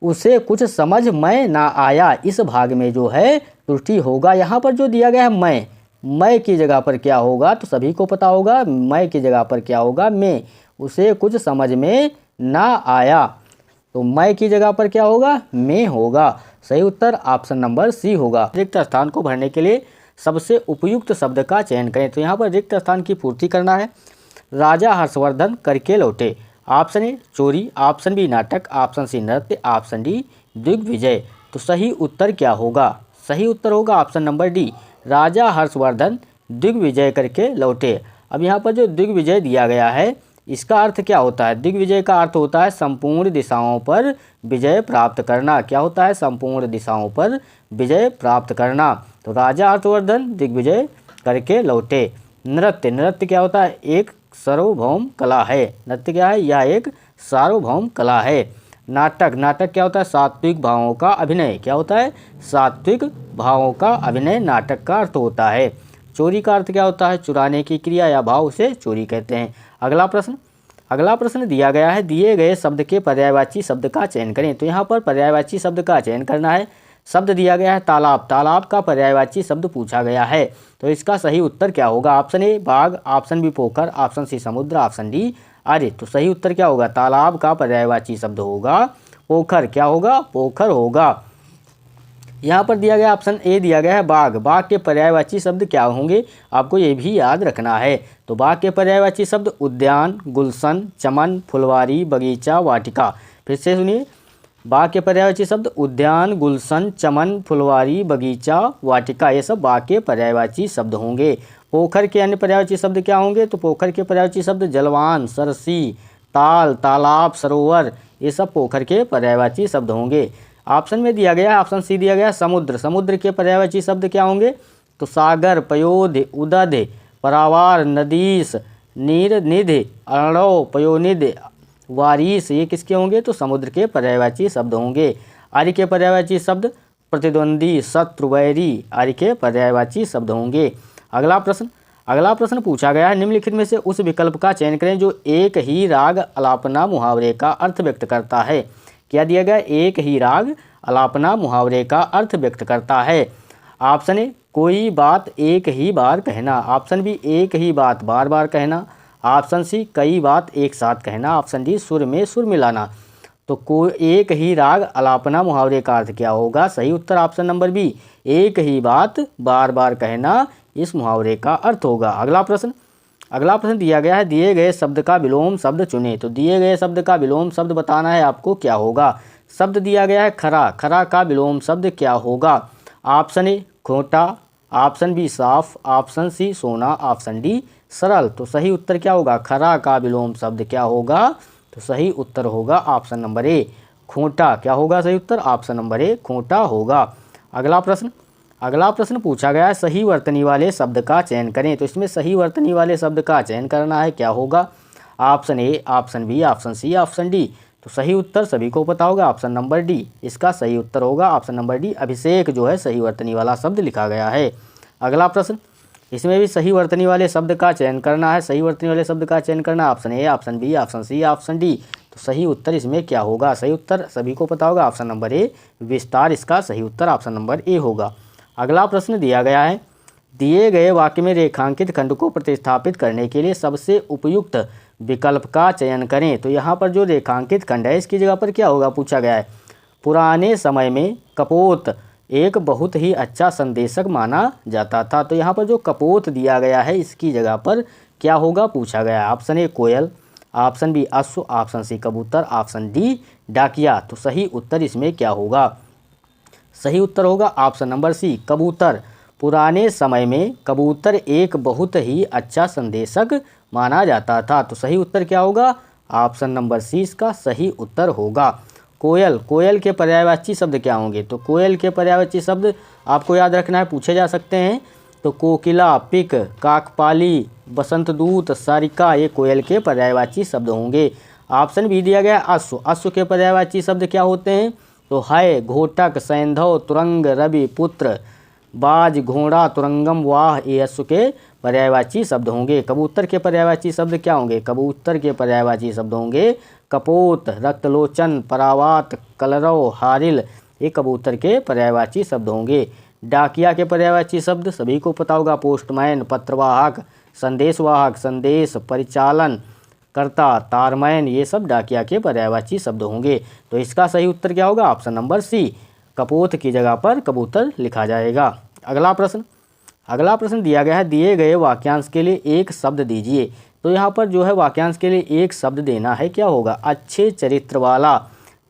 उसे कुछ समझ में ना आया। इस भाग में जो है त्रुटि होगा। यहाँ पर जो दिया गया है मैं की जगह पर क्या होगा? तो सभी को पता होगा मैं की जगह पर क्या होगा? मैं। उसे कुछ समझ में ना आया तो मैं की जगह पर क्या होगा? मैं होगा। सही उत्तर ऑप्शन नंबर सी होगा। रिक्त स्थान को भरने के लिए सबसे उपयुक्त शब्द का चयन करें। तो यहाँ पर रिक्त स्थान की पूर्ति करना है। राजा हर्षवर्धन करके लौटे। ऑप्शन ए चोरी, ऑप्शन बी नाटक, ऑप्शन सी नृत्य, ऑप्शन डी दिग्विजय। तो सही उत्तर क्या होगा? सही उत्तर होगा ऑप्शन नंबर डी राजा हर्षवर्धन दिग्विजय करके लौटे। अब यहाँ पर जो दिग्विजय दिया गया है इसका अर्थ क्या होता है? दिग्विजय का अर्थ होता है संपूर्ण दिशाओं पर विजय प्राप्त करना। क्या होता है? संपूर्ण दिशाओं पर विजय प्राप्त करना। तो राजा हर्षवर्धन दिग्विजय करके लौटे। नृत्य क्या होता है? एक सार्वभौम कला है। नृत्य क्या है? यह एक सार्वभौम कला है। नाटक क्या होता है? सात्विक भावों का अभिनय। क्या होता है? सात्विक भावों का अभिनय नाटक का अर्थ होता है। चोरी का अर्थ क्या होता है? चुराने की क्रिया या भाव, उसे चोरी कहते हैं। अगला प्रश्न दिया गया है दिए गए शब्द के पर्यायवाची शब्द का चयन करें। तो यहाँ पर पर्यायवाची शब्द का चयन करना है। शब्द दिया गया है तालाब का पर्यायवाची शब्द पूछा गया है। तो इसका सही उत्तर क्या होगा? ऑप्शन ए बाघ, ऑप्शन बी पोखर, ऑप्शन सी समुद्र, ऑप्शन डी अरे। तो सही उत्तर क्या होगा? तालाब का पर्यायवाची शब्द होगा पोखर। क्या होगा? पोखर होगा। यहाँ पर दिया गया ऑप्शन ए दिया गया है बाघ के पर्यायवाची शब्द क्या होंगे? आपको ये भी याद रखना है। तो बाघ के पर्यायवाची शब्द उद्यान, गुलशन, चमन, फुलवारी, बगीचा, वाटिका। फिर से सुनिए, बाघ के पर्यायवाची शब्द उद्यान, गुलशन, चमन, फुलवारी, बगीचा, वाटिका। ये सब बाघ के पर्यायवाची शब्द होंगे। पोखर के अन्य पर्यायवाची शब्द क्या होंगे? तो पोखर के पर्यायवाची शब्द जलवान, सरसी, ताल, तालाब, सरोवर। ये सब पोखर के पर्यायवाची शब्द होंगे। ऑप्शन में दिया गया ऑप्शन सी दिया गया समुद्र के पर्यायवाची शब्द क्या होंगे? तो सागर, पयोध, उदध, परावार, नदीस, नीरनिधि, अर्णव, पयोनिधि, वारिस। ये किसके होंगे? तो समुद्र के पर्यायवाची शब्द होंगे। आर्य के पर्यायवाची शब्द प्रतिद्वंदी, शत्रु, वैरी। आर्य के पर्यायवाची शब्द होंगे। अगला प्रश्न पूछा गया है निम्नलिखित में से उस विकल्प का चयन करें जो एक ही राग अलापना मुहावरे का अर्थ व्यक्त करता है। क्या दिया गया? एक ही राग अलापना मुहावरे का अर्थ व्यक्त करता है। ऑप्शन ए कोई बात एक ही बार कहना, ऑप्शन बी एक ही बात बार बार कहना, ऑप्शन सी कई बात एक साथ कहना, ऑप्शन डी सुर में सुर मिलाना। तो कोई एक ही राग अलापना मुहावरे का अर्थ क्या होगा? सही उत्तर ऑप्शन नंबर बी एक ही बात बार बार कहना इस मुहावरे का अर्थ होगा। अगला प्रश्न अगला प्रश्न दिया गया है, दिए गए शब्द का विलोम शब्द चुने। तो दिए गए शब्द का विलोम शब्द बताना है आपको, क्या होगा। शब्द दिया गया है खरा, खरा का विलोम शब्द क्या होगा। ऑप्शन ए खोटा, ऑप्शन बी साफ, ऑप्शन सी सोना, ऑप्शन डी सरल। तो सही उत्तर क्या होगा, खरा का विलोम शब्द क्या होगा। तो सही उत्तर होगा ऑप्शन नंबर ए खोटा। क्या होगा सही उत्तर, ऑप्शन नंबर ए खोटा होगा। अगला प्रश्न पूछा गया है, सही वर्तनी वाले शब्द का चयन करें। तो इसमें सही वर्तनी वाले शब्द का चयन करना है, क्या होगा। Option A, option B, option C, option D. तो सही उत्तर सभी को पता होगा, ऑप्शन नंबर डी इसका सही उत्तर होगा। ऑप्शन नंबर डी अभिषेक जो है सही वर्तनी वाला शब्द लिखा गया है। अगला प्रश्न, इसमें भी सही वर्तनी वाले शब्द का चयन करना है। सही वर्तनी वाले शब्द का चयन करना, option A, option B, option C, option D. तो सही उत्तर इसमें क्या होगा, सही उत्तर सभी को पता होगा, ऑप्शन नंबर ए विस्तार इसका सही उत्तर ऑप्शन नंबर ए होगा। अगला प्रश्न दिया गया है, दिए गए वाक्य में रेखांकित खंड को प्रतिस्थापित करने के लिए सबसे उपयुक्त विकल्प का चयन करें। तो यहाँ पर जो रेखांकित खंड है इसकी जगह पर क्या होगा पूछा गया है, पुराने समय में कपोत एक बहुत ही अच्छा संदेशक माना जाता था। तो यहाँ पर जो कपोत दिया गया है इसकी जगह पर क्या होगा पूछा गया है। ऑप्शन ए कोयल, ऑप्शन बी अश्व, ऑप्शन सी कबूतर, ऑप्शन डी डाकिया। तो सही उत्तर इसमें क्या होगा, सही उत्तर होगा ऑप्शन नंबर सी कबूतर। पुराने समय में कबूतर एक बहुत ही अच्छा संदेशक माना जाता था। तो सही उत्तर क्या होगा, ऑप्शन नंबर सी इसका सही उत्तर होगा। कोयल, कोयल के पर्यायवाची शब्द क्या होंगे। तो कोयल के पर्यायवाची शब्द आपको याद रखना है, पूछे जा सकते हैं। तो कोकिला, पिक, काकपाली, बसंतदूत, सारिका ये कोयल के पर्यायवाची शब्द होंगे। ऑप्शन बी दिया गया अश्व, अश्व के पर्यायवाची शब्द क्या होते हैं। तो है घोटक, सैंधव, तुरंग, रवि, पुत्र, बाज, घोड़ा, तुरंगम, वाह ये अश्व के पर्यायवाची शब्द होंगे। कबूतर के पर्यायवाची शब्द क्या होंगे, कबूतर के पर्यायवाची शब्द होंगे कपोत, रक्तलोचन, परावात, कलरव, हारिल ये कबूतर के पर्यायवाची शब्द होंगे। डाकिया के पर्यायवाची शब्द सभी को पता होगा, पोस्टमैन, पत्रवाहक, संदेशवाहक, संदेश परिचालन कर्ता, तारमैन ये सब डाकिया के पर्यायवाची शब्द होंगे। तो इसका सही उत्तर क्या होगा, ऑप्शन नंबर सी कपोत की जगह पर कबूतर लिखा जाएगा। अगला प्रश्न दिया गया है, दिए गए वाक्यांश के लिए एक शब्द दीजिए। तो यहाँ पर जो है वाक्यांश के लिए एक शब्द देना है, क्या होगा, अच्छे चरित्र वाला।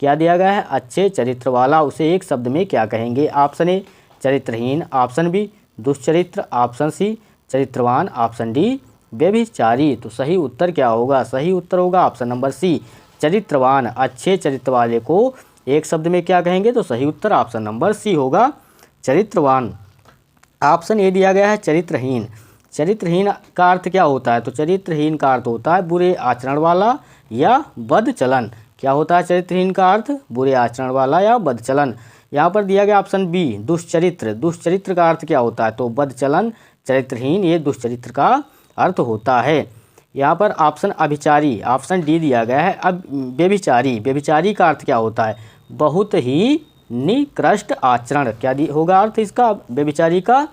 क्या दिया गया है, अच्छे चरित्र वाला, उसे एक शब्द में क्या कहेंगे। ऑप्शन ए चरित्रहीन, ऑप्शन बी दुष्चरित्र, ऑप्शन सी चरित्रवान, ऑप्शन डी व्यभिचारी। तो सही उत्तर क्या होगा, सही उत्तर होगा ऑप्शन नंबर सी चरित्रवान। अच्छे चरित्र वाले को एक शब्द में क्या कहेंगे। तो सही उत्तर ऑप्शन नंबर सी होगा चरित्रवान। ऑप्शन ए दिया गया है चरित्रहीन। चरित्रहीन का अर्थ क्या होता है। तो चरित्रहीन का अर्थ होता है बुरे आचरण वाला या बद चलन। क्या होता है चरित्रहीन का अर्थ, बुरे आचरण वाला या बद चलन। यहाँ पर दिया गया ऑप्शन बी दुष्चरित्र। दुष्चरित्र का अर्थ क्या होता है। तो बद चलन, चरित्रहीन ये दुष्चरित्र का अर्थ होता है। यहाँ पर ऑप्शन अभिचारी, ऑप्शन डी दिया गया है। अब व्यभिचारी, व्यभिचारी का अर्थ क्या होता है, बहुत ही निकृष्ट आचरण। क्या होगा अर्थ इसका, व्यभिचारी का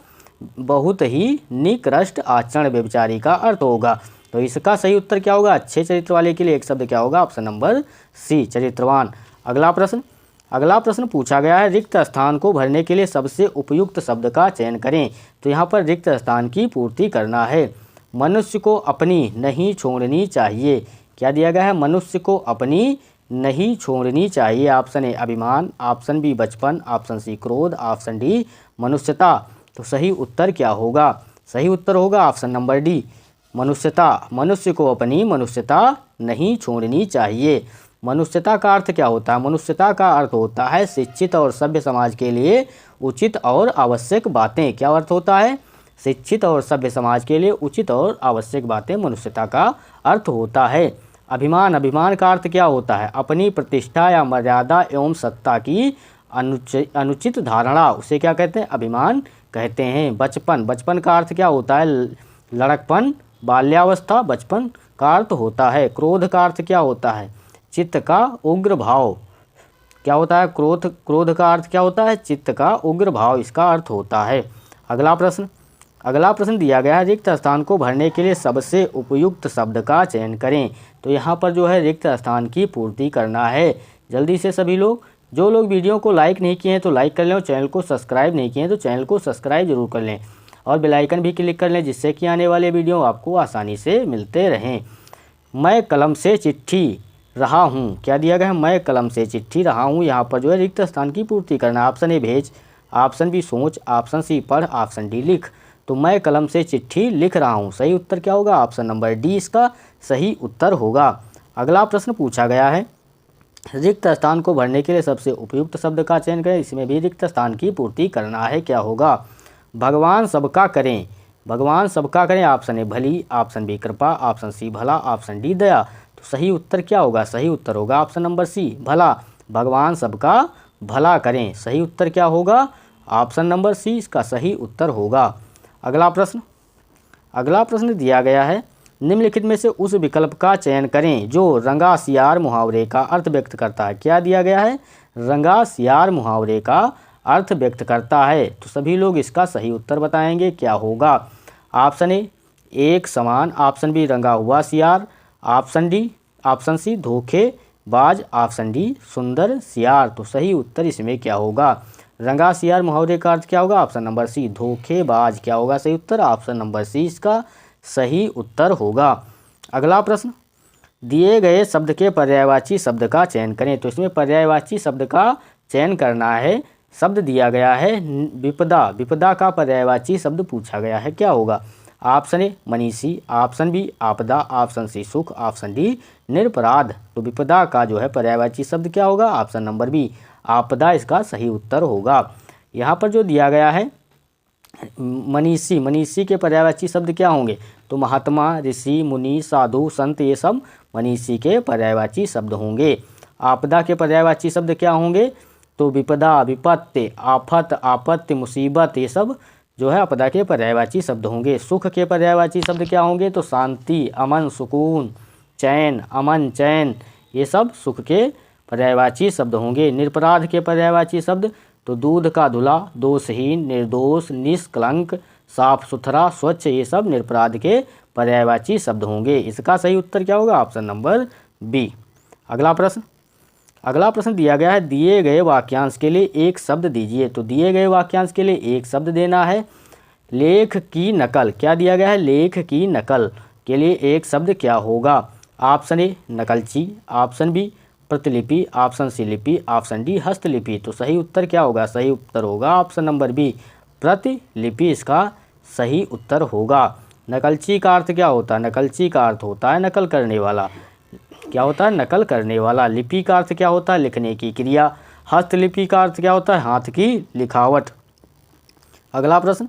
बहुत ही निकृष्ट आचरण व्यभिचारी का अर्थ होगा। तो इसका सही उत्तर क्या होगा, अच्छे चरित्र वाले के लिए एक शब्द क्या होगा, ऑप्शन नंबर सी चरित्रवान। अगला प्रश्न पूछा गया है, रिक्त स्थान को भरने के लिए सबसे उपयुक्त शब्द का चयन करें। तो यहाँ पर रिक्त स्थान की पूर्ति करना है। मनुष्य को अपनी नहीं छोड़नी चाहिए। क्या दिया गया है, मनुष्य को अपनी नहीं छोड़नी चाहिए। ऑप्शन ए अभिमान, ऑप्शन बी बचपन, ऑप्शन सी क्रोध, ऑप्शन डी मनुष्यता। तो सही उत्तर क्या होगा, सही उत्तर होगा ऑप्शन नंबर डी मनुष्यता। मनुष्य को अपनी मनुष्यता नहीं छोड़नी चाहिए। मनुष्यता का अर्थ क्या होता है, मनुष्यता का अर्थ होता है शिक्षित और सभ्य समाज के लिए उचित और आवश्यक बातें। क्या अर्थ होता है, शिक्षित और सभ्य समाज के लिए उचित और आवश्यक बातें मनुष्यता का अर्थ होता है। अभिमान, अभिमान का अर्थ क्या होता है, अपनी प्रतिष्ठा या मर्यादा एवं सत्ता की अनुचित धारणा, उसे क्या कहते हैं, अभिमान कहते हैं। बचपन, बचपन का अर्थ क्या होता है, लड़कपन, बाल्यावस्था बचपन का अर्थ होता है। क्रोध का अर्थ क्या होता है, चित्त का उग्र भाव। क्या होता है, क्रोध का अर्थ क्या होता है, चित्त का उग्र भाव इसका अर्थ होता है। अगला प्रश्न दिया गया है, रिक्त स्थान को भरने के लिए सबसे उपयुक्त शब्द का चयन करें। तो यहाँ पर जो है रिक्त स्थान की पूर्ति करना है। जल्दी से सभी लोग, जो लोग वीडियो को लाइक नहीं किए हैं तो लाइक कर लें और चैनल को सब्सक्राइब नहीं किए हैं तो चैनल को सब्सक्राइब जरूर कर लें। और बेल आइकन भी क्लिक कर लें, जिससे कि आने वाले वीडियो आपको आसानी से मिलते रहें। मैं कलम से चिट्ठी रहा हूँ, क्या दिया गया है, मैं कलम से चिट्ठी रहा हूँ। यहाँ पर जो है रिक्त स्थान की पूर्ति करना। ऑप्शन ए भेज, ऑप्शन बी सोच, ऑप्शन सी पढ़, ऑप्शन डी लिख। तो मैं कलम से चिट्ठी लिख रहा हूँ, सही उत्तर क्या होगा, ऑप्शन नंबर डी इसका सही उत्तर होगा। अगला प्रश्न पूछा गया है, रिक्त स्थान को भरने के लिए सबसे उपयुक्त शब्द का चयन करें। इसमें भी रिक्त स्थान की पूर्ति करना है, क्या होगा, भगवान सबका करें, भगवान सबका करें। ऑप्शन ए भली, ऑप्शन बी कृपा, ऑप्शन सी भला, ऑप्शन डी दया। तो सही उत्तर क्या होगा, सही उत्तर होगा ऑप्शन नंबर सी भला, भगवान सबका भला करें। सही उत्तर क्या होगा, ऑप्शन नंबर सी इसका सही उत्तर होगा। अगला प्रश्न दिया गया है, निम्नलिखित में से उस विकल्प का चयन करें जो रंगा सियार मुहावरे का अर्थ व्यक्त करता है। क्या दिया गया है, रंगा सियार मुहावरे का अर्थ व्यक्त करता है। तो सभी लोग इसका सही उत्तर बताएंगे, क्या होगा। ऑप्शन ए एक समान, ऑप्शन बी रंगा हुआ सियार, ऑप्शन सी धोखेबाज, ऑप्शन डी सुंदर सियार। तो सही उत्तर इसमें क्या होगा, रंगा सियार मुहावरे का अर्थ क्या होगा, ऑप्शन नंबर सी धोखेबाज। क्या होगा सही उत्तर, ऑप्शन नंबर सी इसका सही उत्तर होगा। अगला प्रश्न, दिए गए शब्द के पर्यायवाची शब्द का चयन करें। तो इसमें पर्यायवाची शब्द का चयन करना है। शब्द दिया गया है विपदा, विपदा का पर्यायवाची शब्द पूछा गया है, क्या होगा। ऑप्शन ए मनीषी, ऑप्शन बी आपदा, ऑप्शन सी सुख, ऑप्शन डी निरपराध। तो विपदा का जो है पर्यायवाची शब्द क्या होगा, ऑप्शन नंबर बी आपदा इसका सही उत्तर होगा। यहाँ पर जो दिया गया है मनीषी, मनीषी के पर्यायवाची शब्द क्या होंगे, तो महात्मा, ऋषि, मुनि, साधु, संत, ये सब मनीषी के पर्यायवाची शब्द होंगे। आपदा के पर्यायवाची शब्द क्या होंगे, तो विपदा, विपत्ति, आफत, आपत्ति, मुसीबत, ये सब जो है आपदा के पर्यायवाची शब्द होंगे। सुख के पर्यायवाची शब्द क्या होंगे, तो शांति, अमन, सुकून, चैन, अमन, चैन, ये सब सुख के पर्यायवाची शब्द होंगे। निरपराध के पर्यायवाची शब्द, तो दूध का धुला, दोषहीन, निर्दोष, निष्कलंक, साफ सुथरा, स्वच्छ, ये सब निरपराध के पर्यायवाची शब्द होंगे। इसका सही उत्तर क्या होगा, ऑप्शन नंबर बी। अगला प्रश्न दिया गया है, दिए गए वाक्यांश के लिए एक शब्द दीजिए। तो दिए गए वाक्यांश के लिए एक शब्द देना है। लेख की नकल, क्या दिया गया है, लेख की नकल के लिए एक शब्द क्या होगा। ऑप्शन ए नकलची, ऑप्शन बी प्रतिलिपि, ऑप्शन सी लिपि, ऑप्शन डी हस्तलिपि। तो सही उत्तर क्या होगा, सही उत्तर होगा ऑप्शन नंबर बी प्रतिलिपि इसका सही उत्तर होगा। नकलची का अर्थ क्या होता है, नकलची का अर्थ होता है नकल करने वाला, क्या होता है, नकल करने वाला। लिपि का अर्थ क्या होता है, लिखने की क्रिया। हस्तलिपि का अर्थ क्या होता है, हाथ की लिखावट। अगला प्रश्न,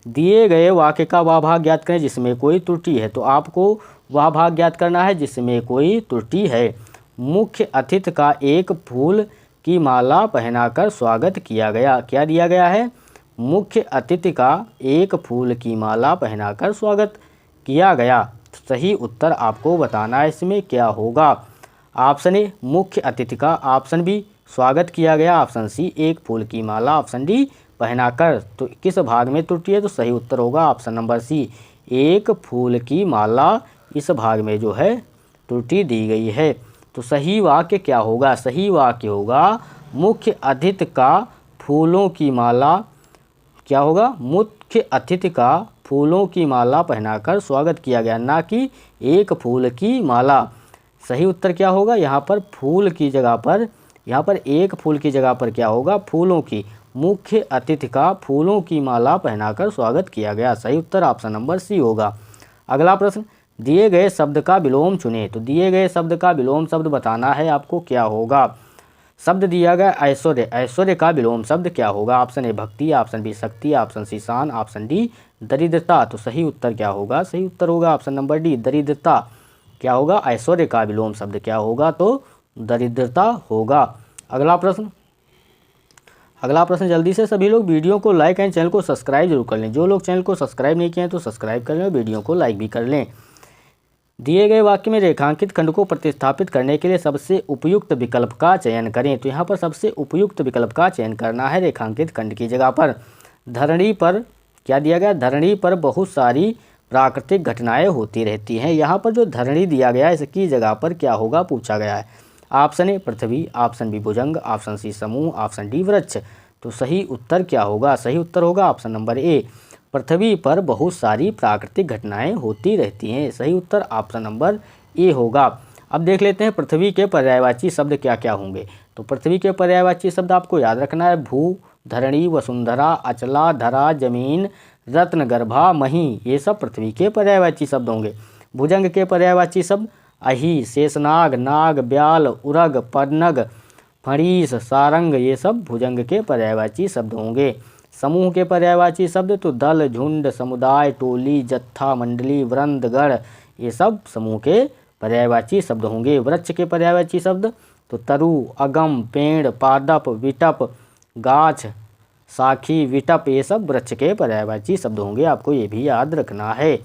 दिए गए वाक्य का वह भाग ज्ञात करें जिसमें कोई त्रुटि है। तो आपको वह भाग ज्ञात करना है जिसमें कोई त्रुटि है। मुख्य अतिथि का एक फूल की माला पहनाकर स्वागत किया गया। क्या दिया गया है, मुख्य अतिथि का एक फूल की माला पहनाकर स्वागत किया गया। सही उत्तर आपको बताना है, इसमें क्या होगा। ऑप्शन ए मुख्य अतिथि का, ऑप्शन बी स्वागत किया गया, ऑप्शन सी एक फूल की माला, ऑप्शन डी पहनाकर। तो किस भाग में त्रुटि है, तो सही उत्तर होगा ऑप्शन नंबर सी एक फूल की माला, इस भाग में जो है त्रुटि दी गई है। तो सही वाक्य क्या होगा, सही वाक्य होगा मुख्य अतिथि का फूलों की माला, क्या होगा, मुख्य अतिथि का फूलों की माला पहनाकर स्वागत किया गया, ना कि एक फूल की माला। सही उत्तर क्या होगा, यहाँ पर फूल की जगह पर, यहाँ पर एक फूल की जगह पर क्या होगा, फूलों की, मुख्य अतिथि का फूलों की माला पहनाकर स्वागत किया गया। सही उत्तर ऑप्शन नंबर सी होगा। अगला प्रश्न, दिए गए शब्द का विलोम चुनें। तो दिए गए शब्द का विलोम शब्द बताना है आपको, क्या होगा। शब्द दिया गया ऐश्वर्य, ऐश्वर्य का विलोम शब्द क्या होगा। ऑप्शन ए भक्ति, ऑप्शन बी शक्ति, ऑप्शन सी शान, ऑप्शन डी दरिद्रता। तो सही उत्तर क्या होगा, सही उत्तर होगा ऑप्शन नंबर डी दरिद्रता। क्या होगा, ऐश्वर्य का विलोम शब्द क्या होगा, तो दरिद्रता होगा। अगला प्रश्न जल्दी से सभी लोग वीडियो को लाइक एंड चैनल को सब्सक्राइब जरूर कर लें। जो लोग चैनल को सब्सक्राइब नहीं किए हैं तो सब्सक्राइब कर लें और वीडियो को लाइक भी कर लें। दिए गए वाक्य में रेखांकित खंड को प्रतिस्थापित करने के लिए सबसे उपयुक्त विकल्प का चयन करें। तो यहाँ पर सबसे उपयुक्त विकल्प का चयन करना है रेखांकित खंड की जगह पर। धरणी पर क्या दिया गया, धरणी पर बहुत सारी प्राकृतिक घटनाएं होती रहती हैं। यहाँ पर जो धरणी दिया गया है इसकी जगह पर क्या होगा पूछा गया है। ऑप्शन ए पृथ्वी, ऑप्शन बी भुजंग, ऑप्शन सी समूह, ऑप्शन डी वृक्ष। तो सही उत्तर क्या होगा, सही उत्तर होगा ऑप्शन नंबर ए पृथ्वी पर बहुत सारी प्राकृतिक घटनाएं होती रहती हैं। सही उत्तर ऑप्शन नंबर ए होगा। अब देख लेते हैं पृथ्वी के पर्यायवाची शब्द क्या क्या होंगे। तो पृथ्वी के पर्यायवाची शब्द आपको याद रखना है, भू, धरणी, वसुंधरा, अचला, धरा, जमीन, रत्नगर्भा, मही, ये सब पृथ्वी के पर्यायवाची शब्द होंगे। भुजंग के पर्यायवाची शब्द अहि, शेषनाग, नाग, ब्याल, उरग, पन्नग, फणीस, सारंग, ये सब भुजंग के पर्यायवाची शब्द होंगे। समूह के पर्यायवाची शब्द तो दल, झुंड, समुदाय, टोली, जत्था, मंडली, वृंद, गण, ये सब समूह के पर्यायवाची शब्द होंगे। वृक्ष के पर्यायवाची शब्द तो तरु, अगम, पेड़, पादप, विटप, गाछ, साखी, विटप, ये सब वृक्ष के पर्यायवाची शब्द होंगे। आपको ये भी याद रखना है।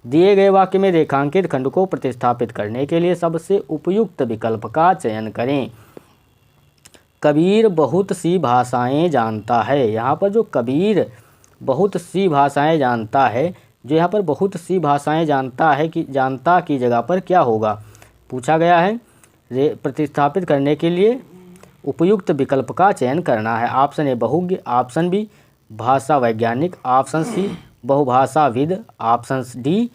दिए गए वाक्य में रेखांकित खंड को प्रतिस्थापित करने के लिए सबसे उपयुक्त विकल्प का चयन करें। कबीर बहुत सी भाषाएं जानता है। यहाँ पर जो कबीर बहुत सी भाषाएं जानता है, जो यहाँ पर बहुत सी भाषाएं जानता है कि जानता की जगह पर क्या होगा पूछा गया है। प्रतिस्थापित करने के लिए उपयुक्त विकल्प का चयन करना है। ऑप्शन ए बहुज्ञ, ऑप्शन बी भाषा वैज्ञानिक, ऑप्शन सी बहुभाषाविद, ऑप्शन डी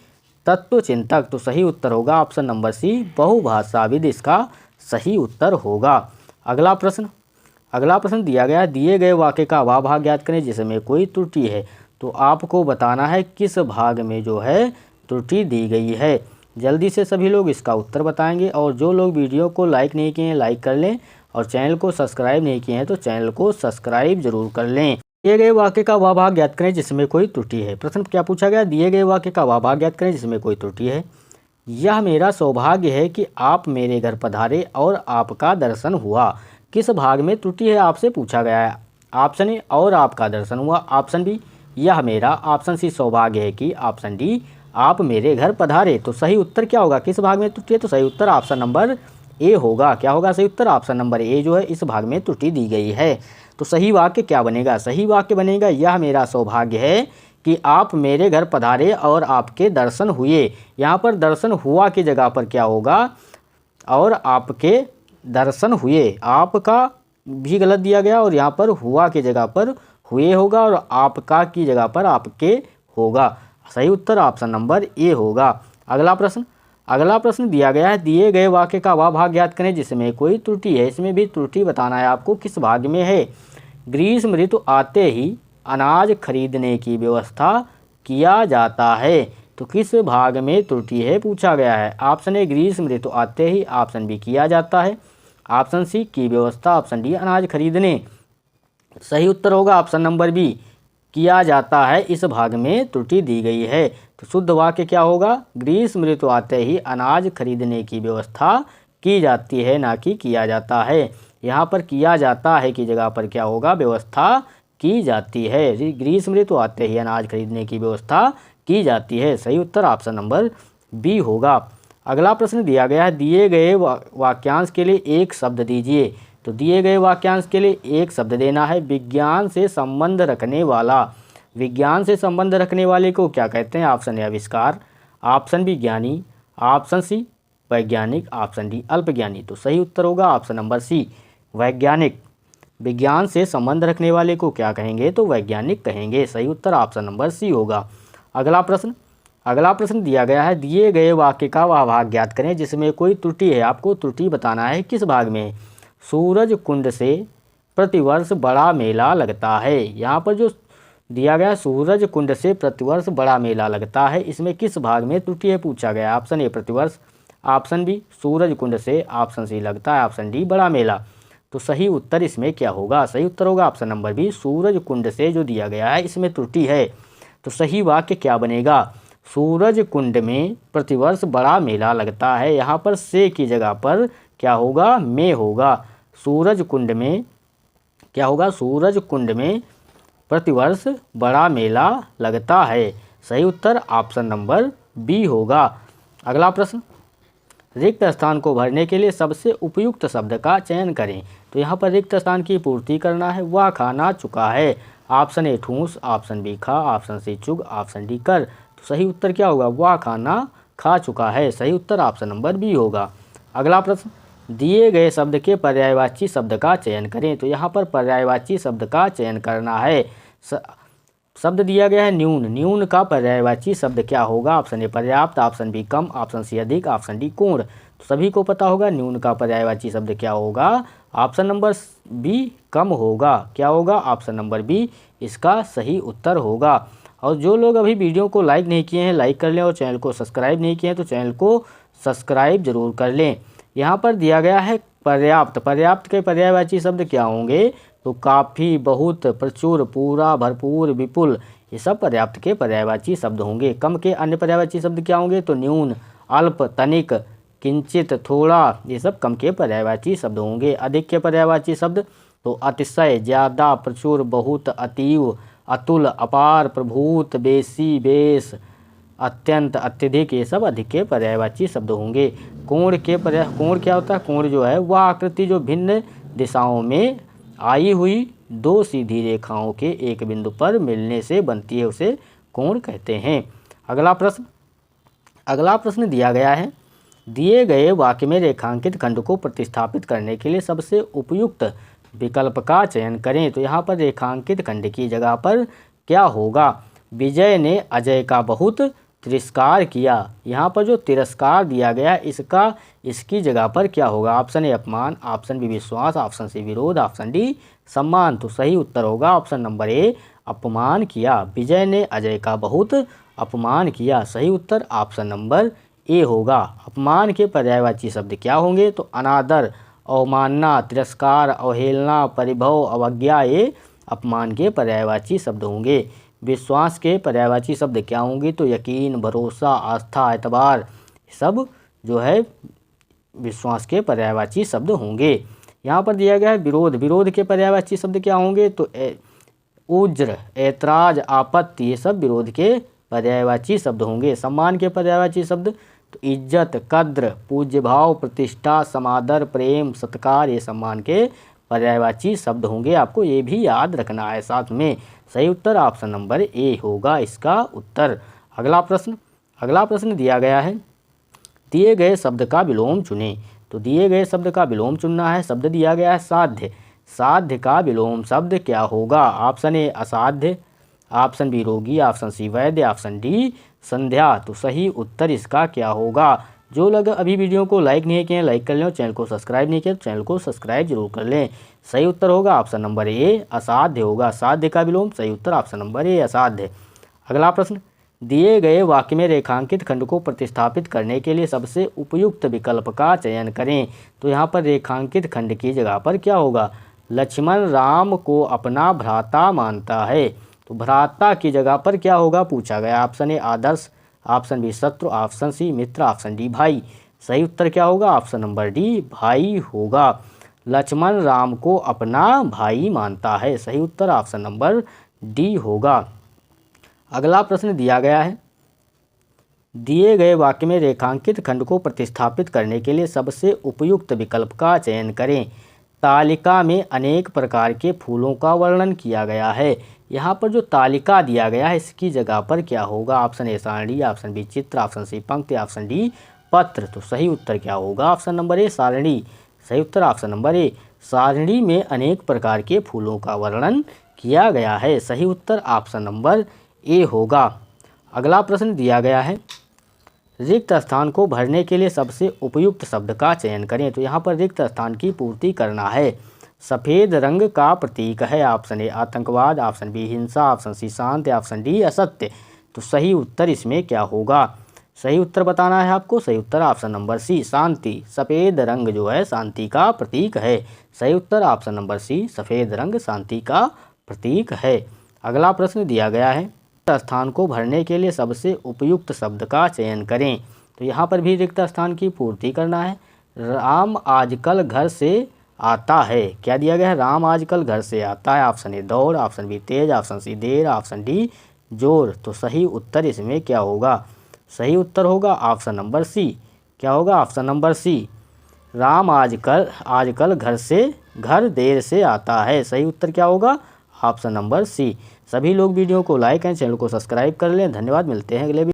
तत्वचिंतक। तो सही उत्तर होगा ऑप्शन नंबर सी बहुभाषाविद, इसका सही उत्तर होगा। अगला प्रश्न दिया गया है, दिए गए वाक्य का वह भाग ज्ञात करें जिसमें कोई त्रुटि है। तो आपको बताना है किस भाग में जो है त्रुटि दी गई है। जल्दी से सभी लोग इसका उत्तर बताएंगे, और जो लोग वीडियो को लाइक नहीं किए हैं लाइक कर लें, और चैनल को सब्सक्राइब नहीं किए हैं तो चैनल को सब्सक्राइब जरूर कर लें। दिए गए वाक्य का वह भाग ज्ञात करें जिसमें कोई त्रुटि है। प्रश्न क्या पूछा गया, दिए गए वाक्य का वह भाग ज्ञात करें जिसमें कोई त्रुटि है। यह मेरा सौभाग्य है कि आप मेरे घर पधारे और आपका दर्शन हुआ। किस भाग में त्रुटि है आपसे पूछा गया है। ऑप्शन ए और आपका दर्शन हुआ, ऑप्शन बी यह मेरा, ऑप्शन सी सौभाग्य है कि, ऑप्शन डी आप मेरे घर पधारे। तो सही उत्तर क्या होगा, किस भाग में त्रुटि है। तो सही उत्तर ऑप्शन नंबर ए होगा। क्या होगा सही उत्तर, ऑप्शन नंबर ए जो है इस भाग में त्रुटि दी गई है। तो सही वाक्य क्या बनेगा, सही वाक्य बनेगा यह मेरा सौभाग्य है कि आप मेरे घर पधारे और आपके दर्शन हुए। यहाँ पर दर्शन हुआ की जगह पर क्या होगा, और आपके दर्शन हुए, आपका भी गलत दिया गया, और यहाँ पर हुआ की जगह पर हुए होगा, और आपका की जगह पर आपके होगा। सही उत्तर ऑप्शन नंबर ए होगा। अगला प्रश्न दिया गया है, दिए गए वाक्य का वह भाग ज्ञात करें जिसमें कोई त्रुटि है। इसमें भी त्रुटि बताना है आपको किस भाग में है। ग्रीष्म ऋतु आते ही अनाज खरीदने की व्यवस्था किया जाता है। तो किस भाग में त्रुटि है पूछा गया है। ऑप्शन ए ग्रीष्म ऋतु आते ही, ऑप्शन बी किया जाता है, ऑप्शन सी की व्यवस्था, ऑप्शन डी अनाज खरीदने। सही उत्तर होगा ऑप्शन नंबर बी किया जाता है, इस भाग में त्रुटि दी गई है। तो शुद्ध वाक्य क्या होगा, ग्रीष्म ऋतु आते ही अनाज खरीदने की व्यवस्था की जाती है, ना कि किया जाता है। यहाँ पर किया जाता है की जगह पर क्या होगा, व्यवस्था की जाती है। ग्रीष्म ऋतु आते ही अनाज खरीदने की व्यवस्था की जाती है। सही उत्तर ऑप्शन नंबर बी होगा। अगला प्रश्न दिया गया है, दिए गए वाक्यांश के लिए एक शब्द दीजिए। तो दिए गए वाक्यांश के लिए एक शब्द देना है। विज्ञान से संबंध रखने वाला, विज्ञान से संबंध रखने वाले को क्या कहते हैं। ऑप्शन ए आविष्कार, ऑप्शन बी ज्ञानी, ऑप्शन सी वैज्ञानिक, ऑप्शन डी अल्पज्ञानी। तो सही उत्तर होगा ऑप्शन नंबर सी वैज्ञानिक। विज्ञान से संबंध रखने वाले को क्या कहेंगे, तो वैज्ञानिक कहेंगे। सही उत्तर ऑप्शन नंबर सी होगा। अगला प्रश्न दिया गया है, दिए गए वाक्य का वह भाग ज्ञात करें जिसमें कोई त्रुटि है। आपको त्रुटि बताना है किस भाग में। सूरज कुंड से प्रतिवर्ष बड़ा मेला लगता है। यहाँ पर जो दिया गया सूरज कुंड से प्रतिवर्ष बड़ा मेला लगता है, इसमें किस भाग में त्रुटि है पूछा गया। ऑप्शन ए प्रतिवर्ष, ऑप्शन बी सूरज कुंड से, ऑप्शन सी लगता है, ऑप्शन डी बड़ा मेला। तो सही उत्तर इसमें क्या होगा, सही उत्तर होगा option number B Suraj Kund से जो दिया गया है इसमें त्रुटि है। तो सही वाक्य क्या बनेगा, सूरज कुंड में प्रतिवर्ष बड़ा मेला लगता है। यहाँ पर से की जगह पर क्या होगा, में होगा। सूरज कुंड में क्या होगा, सूरज कुंड में प्रतिवर्ष बड़ा मेला लगता है। सही उत्तर ऑप्शन नंबर बी होगा। अगला प्रश्न, रिक्त स्थान को भरने के लिए सबसे उपयुक्त शब्द का चयन करें। तो यहाँ पर रिक्त स्थान की पूर्ति करना है। वह खाना चुका है। ऑप्शन ए ठूस, ऑप्शन बी खा, ऑप्शन सी चुग, ऑप्शन डी कर। तो सही उत्तर क्या होगा, वह खाना खा चुका है। सही उत्तर ऑप्शन नंबर बी होगा। अगला प्रश्न, दिए गए शब्द के पर्यायवाची शब्द का चयन करें। तो यहाँ पर पर्यायवाची शब्द का चयन करना है। शब्द दिया गया है न्यून, न्यून का पर्यायवाची शब्द क्या होगा? ऑप्शन ए पर्याप्त, ऑप्शन बी कम, ऑप्शन सी अधिक, ऑप्शन डी पूर्ण। तो सभी को पता होगा न्यून का पर्यायवाची शब्द क्या होगा? ऑप्शन नंबर बी कम होगा। क्या होगा? ऑप्शन नंबर बी इसका सही उत्तर होगा। और जो लोग अभी वीडियो को लाइक नहीं किए हैं लाइक कर लें, और चैनल को सब्सक्राइब नहीं किए हैं तो चैनल को सब्सक्राइब जरूर कर लें। यहाँ पर दिया गया है पर्याप्त, पर्याप्त के पर्यायवाची शब्द क्या होंगे? तो काफ़ी, बहुत, प्रचुर, पूरा, भरपूर, विपुल, ये सब पर्याप्त के पर्यायवाची शब्द होंगे। कम के अन्य पर्यायवाची शब्द क्या होंगे? तो न्यून, अल्प, तनिक, किंचित, थोड़ा, ये सब कम के पर्यायवाची शब्द होंगे। अधिक के पर्यायवाची शब्द तो अतिशय, ज़्यादा, प्रचुर, बहुत, अतीव, अतुल, अपार, प्रभूत, बेसी, बेश, अत्यंत, अत्यधिक, ये सब अधिक के पर्यायवाची शब्द होंगे। कोण के कोण क्या होता है? कोण जो है वह आकृति जो भिन्न दिशाओं में आई हुई दो सीधी रेखाओं के एक बिंदु पर मिलने से बनती है, उसे कोण कहते हैं। अगला प्रश्न दिया गया है, दिए गए वाक्य में रेखांकित खंड को प्रतिस्थापित करने के लिए सबसे उपयुक्त विकल्प का चयन करें। तो यहाँ पर रेखांकित खंड की जगह पर क्या होगा? विजय ने अजय का बहुत तिरस्कार किया। यहाँ पर जो तिरस्कार दिया गया इसकी जगह पर क्या होगा? ऑप्शन ए अपमान, ऑप्शन बी विश्वास, ऑप्शन सी विरोध, ऑप्शन डी सम्मान। तो सही उत्तर होगा ऑप्शन नंबर ए अपमान किया। विजय ने अजय का बहुत अपमान किया। सही उत्तर ऑप्शन नंबर ए होगा। अपमान के पर्यायवाची शब्द क्या होंगे? तो अनादर, अवमानना, तिरस्कार, अवहेलना, परिभव, अवज्ञा, ये अपमान के पर्यायवाची शब्द होंगे। विश्वास के पर्यायवाची शब्द क्या होंगे? तो यकीन, भरोसा, आस्था, एतबार, सब जो है विश्वास के पर्यायवाची शब्द होंगे। यहाँ पर दिया गया है विरोध, विरोध के पर्यायवाची शब्द क्या होंगे? तो उज्र, ऐतराज, आपत्ति, ये सब विरोध के पर्यायवाची शब्द होंगे। सम्मान के पर्यायवाची शब्द तो इज्जत, कद्र, पूज्य भाव, प्रतिष्ठा, समादर, प्रेम, सत्कार, ये सम्मान के पर्यायवाची शब्द होंगे। आपको ये भी याद रखना है साथ में। सही उत्तर ऑप्शन नंबर ए होगा इसका उत्तर। अगला प्रश्न दिया गया है, दिए गए शब्द का विलोम चुनें। तो दिए गए शब्द का विलोम चुनना है। शब्द दिया गया है साध्य, साध्य का विलोम शब्द क्या होगा? ऑप्शन ए असाध्य, ऑप्शन बी रोगी, ऑप्शन सी वैद्य, ऑप्शन डी संध्या। तो सही उत्तर इसका क्या होगा? जो लोग अभी वीडियो को लाइक नहीं किए हैं लाइक कर लें, और चैनल को सब्सक्राइब नहीं किया तो चैनल को सब्सक्राइब जरूर कर लें। सही उत्तर होगा ऑप्शन नंबर ए असाध्य होगा। साध्य का विलोम सही उत्तर ऑप्शन नंबर ए असाध्य। अगला प्रश्न, दिए गए वाक्य में रेखांकित खंड को प्रतिस्थापित करने के लिए सबसे उपयुक्त विकल्प का चयन करें। तो यहाँ पर रेखांकित खंड की जगह पर क्या होगा? लक्ष्मण राम को अपना भ्राता मानता है। तो भ्राता की जगह पर क्या होगा पूछा गया? ऑप्शन ए आदर्श, ऑप्शन बी शत्रु, ऑप्शन सी मित्र, ऑप्शन डी भाई। सही उत्तर क्या होगा? ऑप्शन नंबर डी भाई होगा। लक्ष्मण राम को अपना भाई मानता है। सही उत्तर ऑप्शन नंबर डी होगा। अगला प्रश्न दिया गया है, दिए गए वाक्य में रेखांकित खंड को प्रतिस्थापित करने के लिए सबसे उपयुक्त विकल्प का चयन करें। तालिका में अनेक प्रकार के फूलों का वर्णन किया गया है। यहाँ पर जो तालिका दिया गया है इसकी जगह पर क्या होगा? ऑप्शन ए सारणी, ऑप्शन बी चित्र, ऑप्शन सी पंक्ति, ऑप्शन डी पत्र। तो सही उत्तर क्या होगा? ऑप्शन नंबर ए सारणी। सही उत्तर ऑप्शन नंबर ए सारणी में अनेक प्रकार के फूलों का वर्णन किया गया है। सही उत्तर ऑप्शन नंबर ए होगा। अगला प्रश्न दिया गया है, रिक्त स्थान को भरने के लिए सबसे उपयुक्त शब्द का चयन करें। तो यहाँ पर रिक्त स्थान की पूर्ति करना है। सफ़ेद रंग का प्रतीक है। ऑप्शन ए आतंकवाद, ऑप्शन बी हिंसा, ऑप्शन सी शांति, ऑप्शन डी असत्य। तो सही उत्तर इसमें क्या होगा? सही उत्तर बताना है आपको। सही उत्तर ऑप्शन नंबर सी शांति। सफ़ेद रंग जो है शांति का प्रतीक है। सही उत्तर ऑप्शन नंबर सी सफ़ेद रंग शांति का प्रतीक है। अगला प्रश्न दिया गया है, स्थान को भरने के लिए सबसे उपयुक्त शब्द का चयन करें। तो यहाँ पर भी रिक्त स्थान की पूर्ति करना है। राम आजकल घर से आता है। क्या दिया गया है? राम आजकल घर से आता है। ऑप्शन ए दौड़, ऑप्शन बी तेज, ऑप्शन सी देर, ऑप्शन डी जोर। तो सही उत्तर इसमें क्या होगा? सही उत्तर होगा ऑप्शन नंबर सी। क्या होगा? ऑप्शन नंबर सी राम आजकल घर देर से आता है। सही उत्तर क्या होगा? Option number C. सभी लोग वीडियो को लाइक एंड चैनल को सब्सक्राइब कर लें। धन्यवाद। मिलते हैं अगले